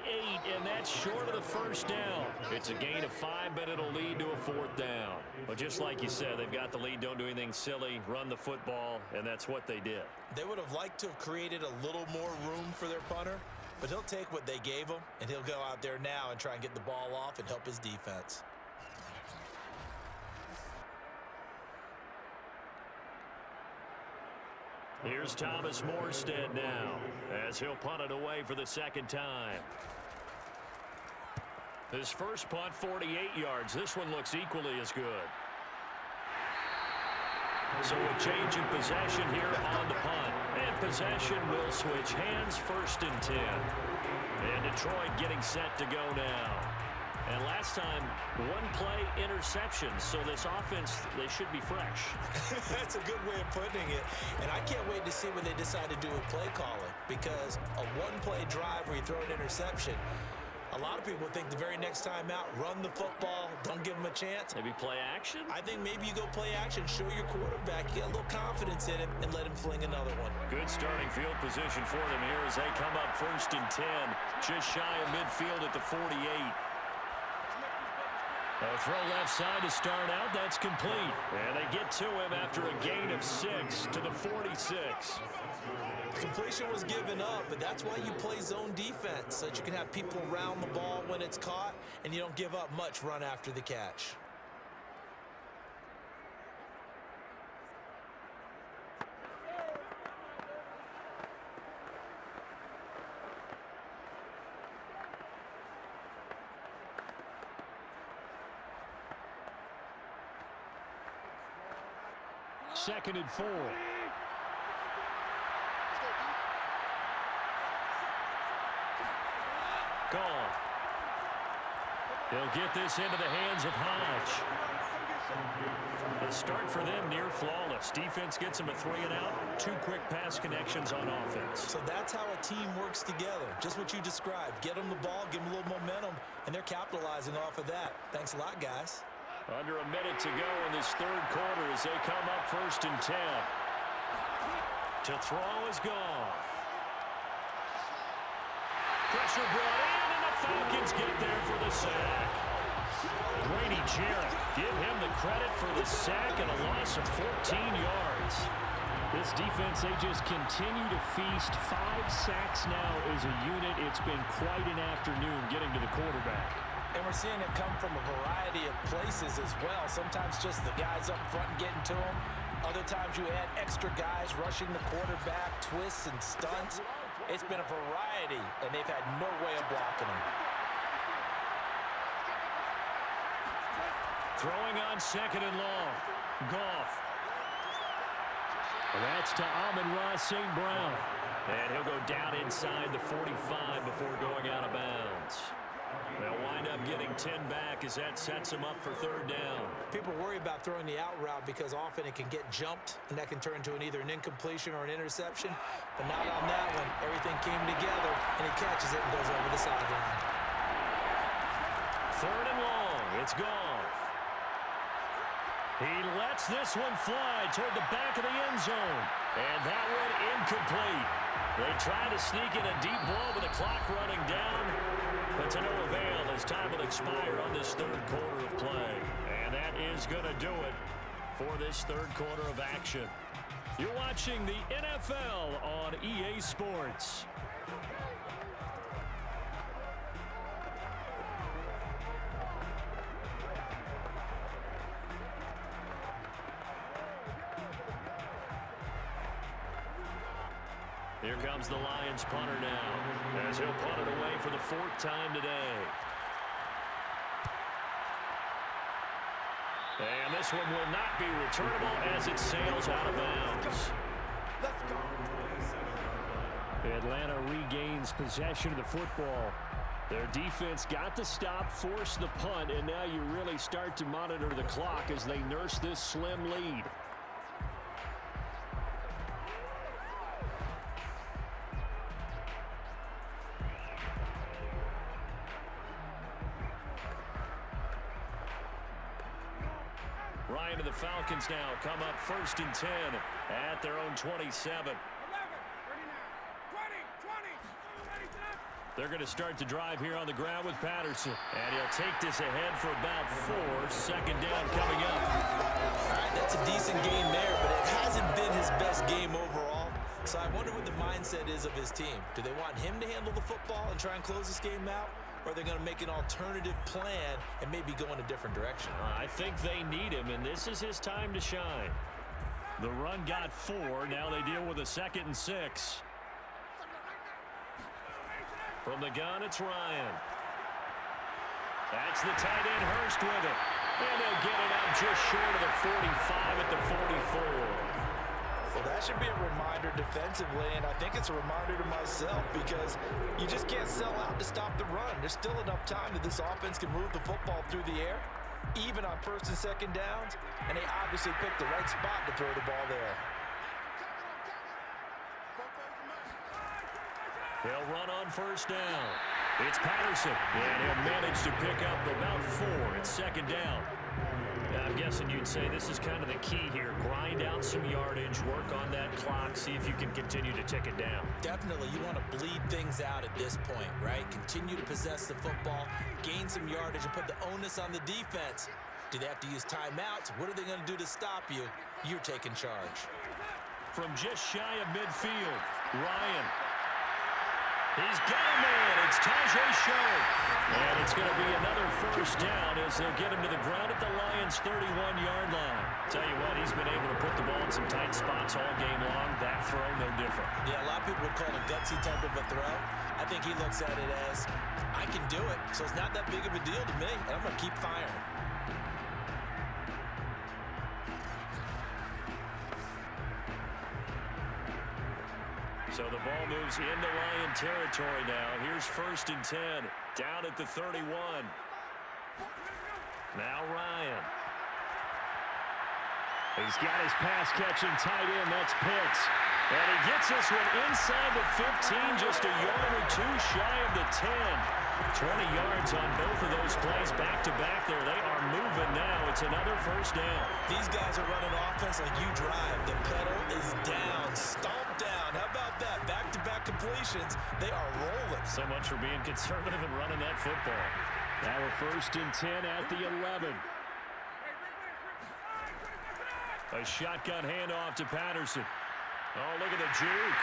and that's short of the 1st down. It's a gain of 5, but it'll lead to a 4th down. But just like you said, they've got the lead, don't do anything silly, run the football, and that's what they did. They would have liked to have created a little more room for their punter, but he'll take what they gave him, and he'll go out there now and try and get the ball off and help his defense. Here's Thomas Morstead now as he'll punt it away for the second time. His first punt, 48 yards. This one looks equally as good. So a change in possession here on the punt. And possession will switch hands, 1st and 10. And Detroit getting set to go now. And last time, one play interception. So this offense, they should be fresh. That's a good way of putting it. And I can't wait to see what they decide to do with play calling. Because a one-play drive where you throw an interception, a lot of people think the very next time out, run the football, don't give them a chance. Maybe play action? I think maybe you go play action, show your quarterback, get a little confidence in him, and let him fling another one. Good starting field position for them here as they come up 1st and 10, just shy of midfield at the 48. A throw left side to start out. That's complete. And they get to him after a gain of 6 to the 46. Completion was given up, but that's why you play zone defense, so that you can have people around the ball when it's caught, and you don't give up much run after the catch. Second and 4. Gone. They'll get this into the hands of Hodge. The start for them near flawless. Defense gets them a 3 and out. 2 quick pass connections on offense. So that's how a team works together. Just what you described. Get them the ball, give them a little momentum, and they're capitalizing off of that. Thanks a lot, guys. Under a minute to go in this third quarter as they come up 1st and 10. To throw is Goff. Pressure brought in, and the Falcons get there for the sack. Grady Jarrett, give him the credit for the sack and a loss of 14 yards. This defense, they just continue to feast. 5 sacks now as a unit. It's been quite an afternoon getting to the quarterback. And we're seeing it come from a variety of places as well. Sometimes just the guys up front and getting to them. Other times you add extra guys rushing the quarterback, twists and stunts. It's been a variety, and they've had no way of blocking them. Throwing on 2nd and long. Goff. That's to Amon-Ra St. Brown. And he'll go down inside the 45 before going out of bounds. They'll wind up getting 10 back as that sets them up for 3rd down. People worry about throwing the out route because often it can get jumped, and that can turn into either an incompletion or an interception. But not on that one. Everything came together, and he catches it and goes over the sideline. 3rd and long. It's Goff. He lets this one fly toward the back of the end zone. And that one incomplete. They try to sneak in a deep ball with the clock running down. But to no avail as time will expire on this third quarter of play. And that is going to do it for this third quarter of action. You're watching the NFL on EA Sports. Here comes the Lions punter now, as he'll punt it away for the 4th time today. And this one will not be returnable as it sails out of bounds. Atlanta regains possession of the football. Their defense got the stop, forced the punt, and now you really start to monitor the clock as they nurse this slim lead. Ryan to the Falcons now come up 1st and 10 at their own 27. They're going to start the drive here on the ground with Patterson. And he'll take this ahead for about 4. 2nd down coming up. All right, that's a decent game there, but it hasn't been his best game overall. So I wonder what the mindset is of his team. Do they want him to handle the football and try and close this game out? Or are they going to make an alternative plan and maybe go in a different direction? I think they need him, and this is his time to shine. The run got 4. Now they deal with a 2nd and 6. From the gun, it's Ryan. That's the tight end, Hurst, with it. And they'll get it out just short of the 45 at the 44. Well, that should be a reminder defensively, and I think it's a reminder to myself because you just can't sell out to stop the run. There's still enough time that this offense can move the football through the air, even on 1st and 2nd downs, and they obviously picked the right spot to throw the ball there. They'll run on 1st down. It's Patterson, and he'll manage to pick up about 4. It's 2nd down. I'm guessing you'd say this is kind of the key here. Grind out some yardage, work on that clock, see if you can continue to tick it down. Definitely, you want to bleed things out at this point, right? Continue to possess the football, gain some yardage, and put the onus on the defense. Do they have to use timeouts? What are they going to do to stop you? You're taking charge. From just shy of midfield, Ryan. He's got a man. It's Tajay Showing. And it's going to be another 1st down as they'll get him to the ground at the Lions' 31-yard line. Tell you what, he's been able to put the ball in some tight spots all game long. That throw, no different. Yeah, a lot of people would call it a gutsy type of a throw. I think he looks at it as, I can do it, so it's not that big of a deal to me, and I'm going to keep firing. So the ball moves into Lion territory now. Here's 1st and 10. Down at the 31. Now Ryan. He's got his pass-catching tight end. That's Pitts. And he gets this one inside the 15, just a yard or 2 shy of the 10. 20 yards on both of those plays back-to-back there. They are moving now. It's another 1st down. These guys are running offense like you drive. The pedal is down. Stomp down. How about that? Back-to-back completions. They are rolling. So much for being conservative and running that football. Now a 1st and 10 at the 11. A shotgun handoff to Patterson. Oh, look at the juke.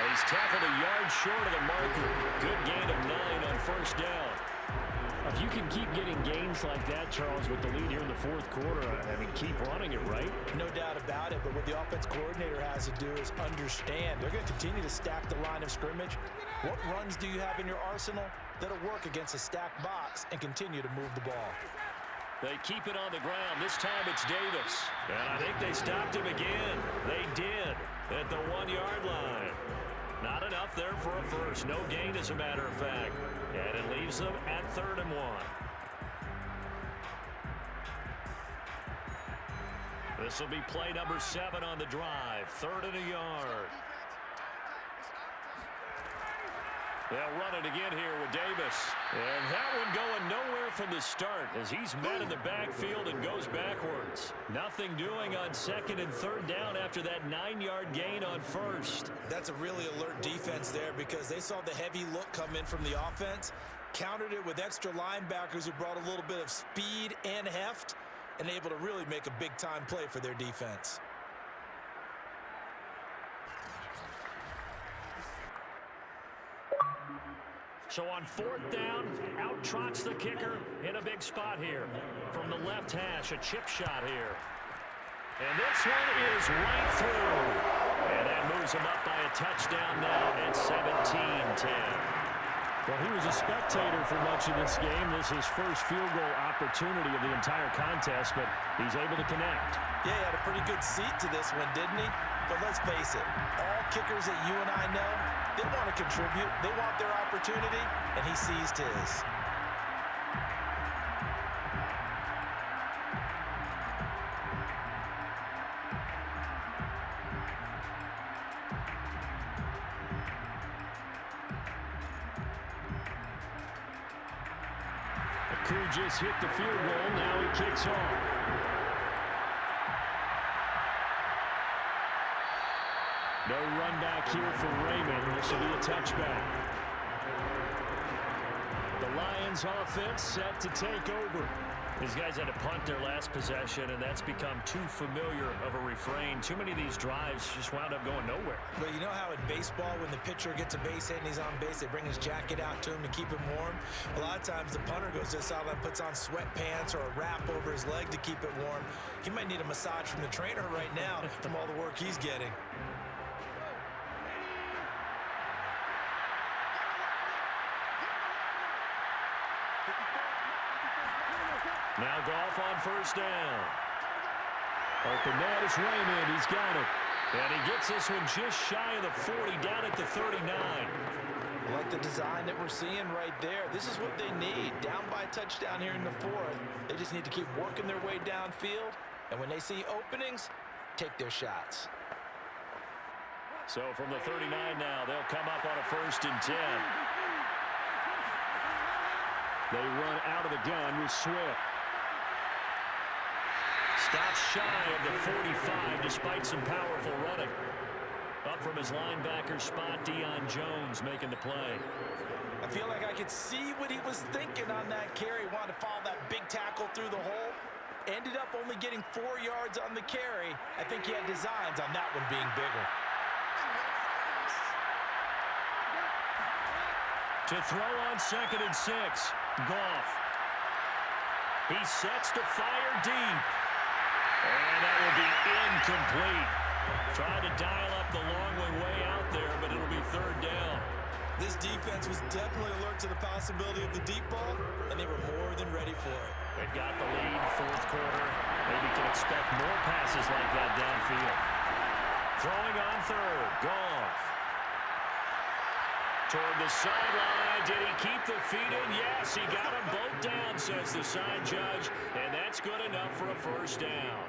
He's tackled a yard short of the marker. Good gain of 9 on 1st down. If you can keep getting gains like that, Charles, with the lead here in the 4th quarter, I mean, keep running it, right? No doubt about it, but what the offense coordinator has to do is understand. They're going to continue to stack the line of scrimmage. What runs do you have in your arsenal that'll work against a stacked box and continue to move the ball? They keep it on the ground. This time it's Davis. And I think they stopped him again. They did at the 1-yard line. Not enough there for a first. No gain, as a matter of fact. And it leaves them at 3rd and 1. This will be play number 7 on the drive. 3rd and a yard. They'll run it again here with Davis. And that one going nowhere from the start as he's met in the backfield and goes backwards. Nothing doing on 2nd and 3rd down after that 9-yard gain on 1st. That's a really alert defense there because they saw the heavy look come in from the offense, countered it with extra linebackers who brought a little bit of speed and heft, and able to really make a big-time play for their defense. So on 4th down, out trots the kicker in a big spot here. From the left hash, a chip shot here. And this one is right through. And that moves him up by a touchdown now at 17-10. Well, he was a spectator for much of this game. This is his first field goal opportunity of the entire contest, but he's able to connect. Yeah, he had a pretty good seat to this one, didn't he? But let's face it, all kickers that you and I know, they want to contribute. They want their opportunity, and he seized his. Crew just hit the field goal. Now he kicks off. No run back here for Raymond. This will be a touchback. The Lions offense set to take over. These guys had to punt their last possession, and that's become too familiar of a refrain. Too many of these drives just wound up going nowhere. Well, you know how in baseball, when the pitcher gets a base hit and he's on base, they bring his jacket out to him to keep him warm? A lot of times the punter goes to the sideline, puts on sweatpants or a wrap over his leg to keep it warm. He might need a massage from the trainer right now from all the work he's getting. Now Goff on first down. Open man is Raymond. He's got it. And he gets this one just shy of the 40, down at the 39. I like the design that we're seeing right there. This is what they need. Down by a touchdown here in the fourth. They just need to keep working their way downfield. And when they see openings, take their shots. So from the 39 now, they'll come up on a 1st and 10. They run out of the gun with Swift. Stops shy of the 45 despite some powerful running. Up from his linebacker spot, Deion Jones making the play. I feel like I could see what he was thinking on that carry. Wanted to follow that big tackle through the hole. Ended up only getting 4 yards on the carry. I think he had designs on that one being bigger. To throw on 2nd and 6. Goff. He sets to fire deep. And that will be incomplete. Tried to dial up the long way out there, but it'll be 3rd down. This defense was definitely alert to the possibility of the deep ball, and they were more than ready for it. They've got the lead, 4th quarter. Maybe can expect more passes like that downfield. Throwing on 3rd. Goff. Toward the sideline. Did he keep the feet in? Yes, he got them both down, says the side judge. And that's good enough for a 1st down.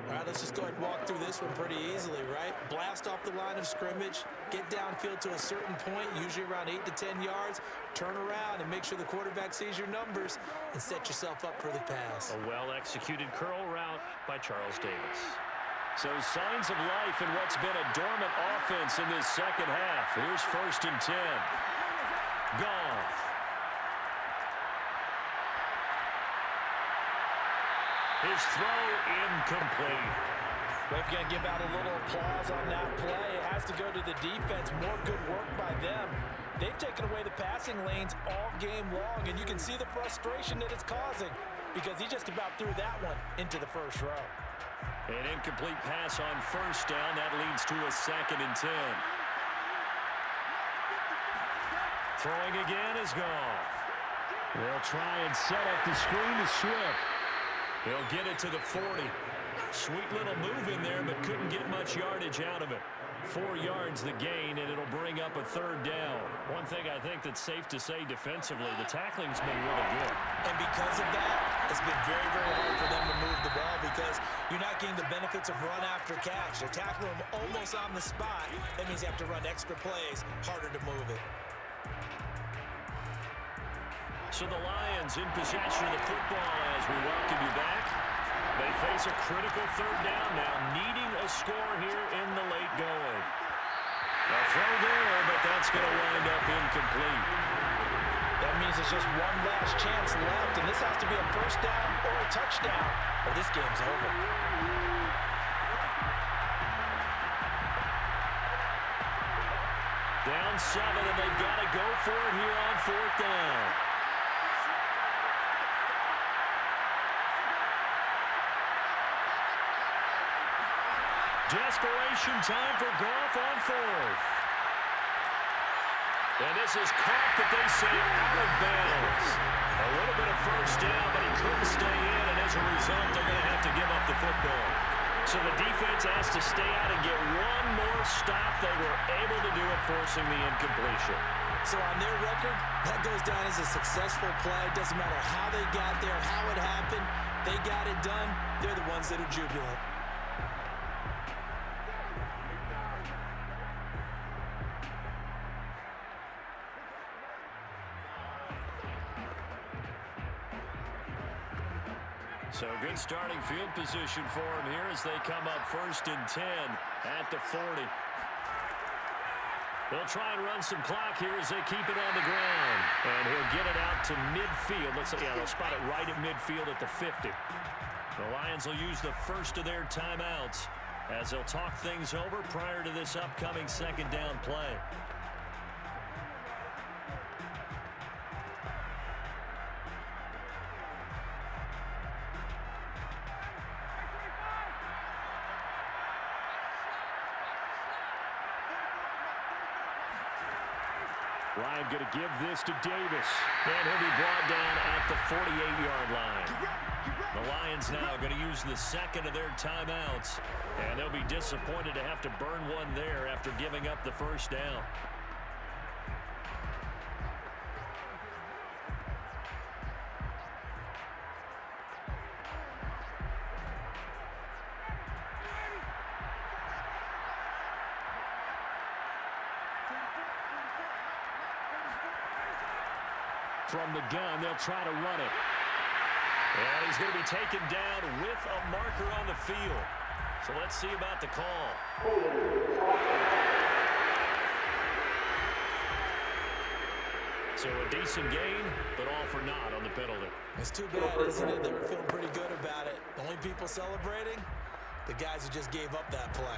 All right, let's just go ahead and walk through this one pretty easily, right? Blast off the line of scrimmage, get downfield to a certain point, usually around 8 to 10 yards, turn around and make sure the quarterback sees your numbers and set yourself up for the pass. A well-executed curl route by Charles Davis. So signs of life in what's been a dormant offense in this 2nd half. Here's 1st and 10. Goff. His throw incomplete. We're going to give out a little applause on that play. It has to go to the defense. More good work by them. They've taken away the passing lanes all game long, and you can see the frustration that it's causing because he just about threw that one into the 1st row. An incomplete pass on 1st down. That leads to a 2nd and 10. Throwing again is Goff. They'll try and set up the screen to Swift. He'll get it to the 40. Sweet little move in there, but couldn't get much yardage out of it. 4 yards the gain, and it'll bring up a 3rd down. One thing I think that's safe to say defensively, the tackling's been really good. And because of that, it's been very, very hard for them to move the ball because you're not getting the benefits of run after catch. They're tackling them almost on the spot. That means you have to run extra plays, harder to move it. So the Lions in possession of the football as we welcome you back. They face a critical 3rd down now, needing a score here in the late going. A throw there, but that's going to wind up incomplete. That means there's just one last chance left, and this has to be a 1st down or a touchdown, or this game's over. Down 7, and they've got to go for it here on 4th down. Desperation time for Goff on 4th. And this is caught, but they say out of bounds. A little bit of 1st down, but he couldn't stay in, and as a result, they're going to have to give up the football. So the defense has to stay out and get one more stop. They were able to do it, forcing the incompletion. So on their record, that goes down as a successful play. Doesn't matter how they got there, how it happened. They got it done. They're the ones that are jubilant. So good starting field position for them here as they come up 1st and 10 at the 40. They'll try and run some clock here as they keep it on the ground. And he'll get it out to midfield. They'll spot it right at midfield at the 50. The Lions will use the first of their timeouts as they'll talk things over prior to this upcoming second down play. Ryan going to give this to Davis. And he'll be brought down at the 48-yard line. The Lions now going to use the second of their timeouts. And they'll be disappointed to have to burn one there after giving up the first down. From the gun, they'll try to run it. And he's going to be taken down with a marker on the field. So let's see about the call. So a decent gain, but all for naught on the penalty. It's too bad, isn't it? They were feeling pretty good about it. The only people celebrating, the guys who just gave up that play.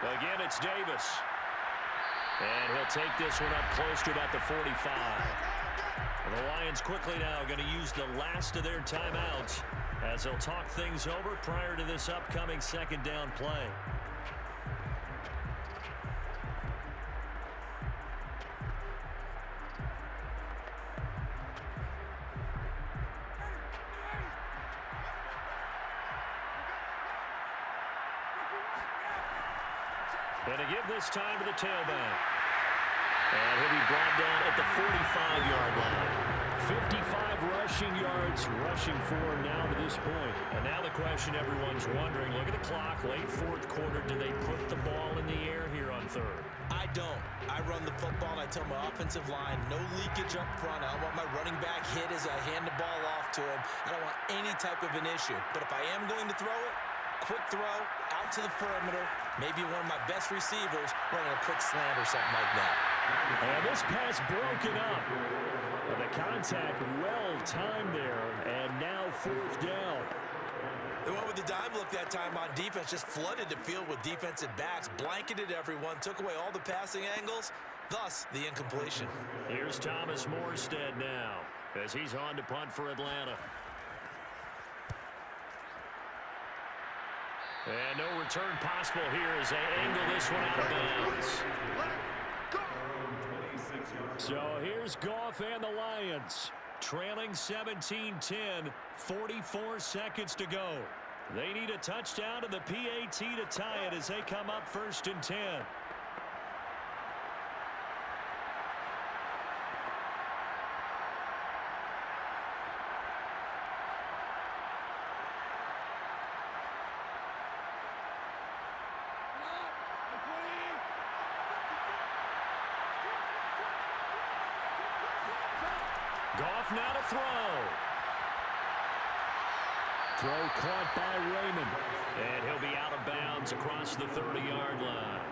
Again, it's Davis. And he'll take this one up close to about the 45. And the Lions quickly now going to use the last of their timeouts as they'll talk things over prior to this upcoming second down play. And to give this time to the tailback. And he'll be brought down at the 45-yard line. 55 rushing yards, rushing for him now to this point. And now the question everyone's wondering, look at the clock, late fourth quarter, do they put the ball in the air here on third? I don't. I run the football, and I tell my offensive line, no leakage up front. I don't want my running back hit as I hand the ball off to him. I don't want any type of an issue. But if I am going to throw it, quick throw, out to the perimeter, maybe one of my best receivers running a quick slant or something like that. And this pass broken up. The contact well timed there, and now fourth down. They went with the dime look that time on defense, just flooded the field with defensive backs, blanketed everyone, took away all the passing angles, thus the incompletion. Here's Thomas Morstead now as he's on to punt for Atlanta. And no return possible here as they angle this one out of bounds. So here's Goff and the Lions, trailing 17-10, 44 seconds to go. They need a touchdown and the PAT to tie it as they come up 1st and 10. Goff now to throw. Throw caught by Raymond. And he'll be out of bounds across the 30-yard line.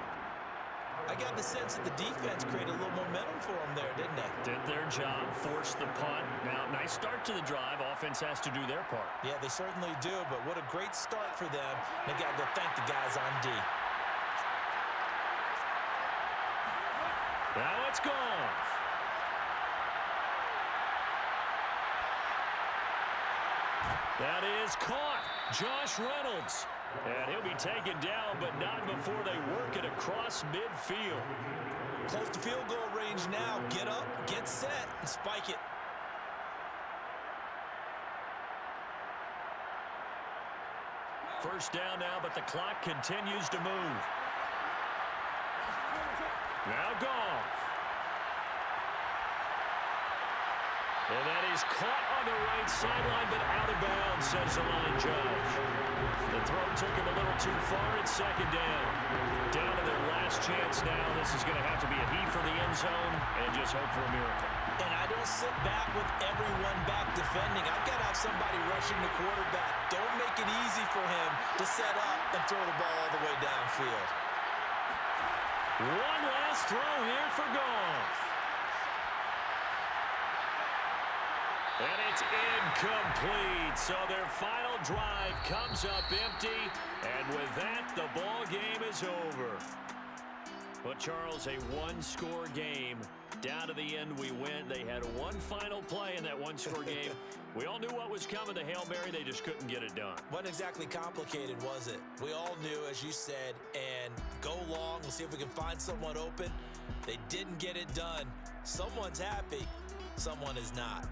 I got the sense that the defense created a little momentum for them there, didn't they? Did their job, forced the punt. Now, nice start to the drive. Offense has to do their part. Yeah, they certainly do, but what a great start for them. They got to go thank the guys on D. Now it's Goff. That is caught. Josh Reynolds. And he'll be taken down, but not before they work it across midfield. Close to field goal range now. Get up, get set, and spike it. First down now, but the clock continues to move. Now Goff. And that is caught on the right sideline, but out of bounds, says the line judge. The throw took him a little too far. It's second down. Down to their last chance now. This is going to have to be a heave for the end zone and just hope for a miracle. And I don't sit back with everyone back defending. I've got to have somebody rushing the quarterback. Don't make it easy for him to set up and throw the ball all the way downfield. One last throw here for Goff. And it's incomplete. So their final drive comes up empty. And with that, the ball game is over. But, Charles, a one-score game. Down to the end, we win. They had one final play in that one-score game. We all knew what was coming. The Hail Mary, they just couldn't get it done. Wasn't exactly complicated, was it? We all knew, as you said, and go long. We'll see if we can find someone open. They didn't get it done. Someone's happy. Someone is not.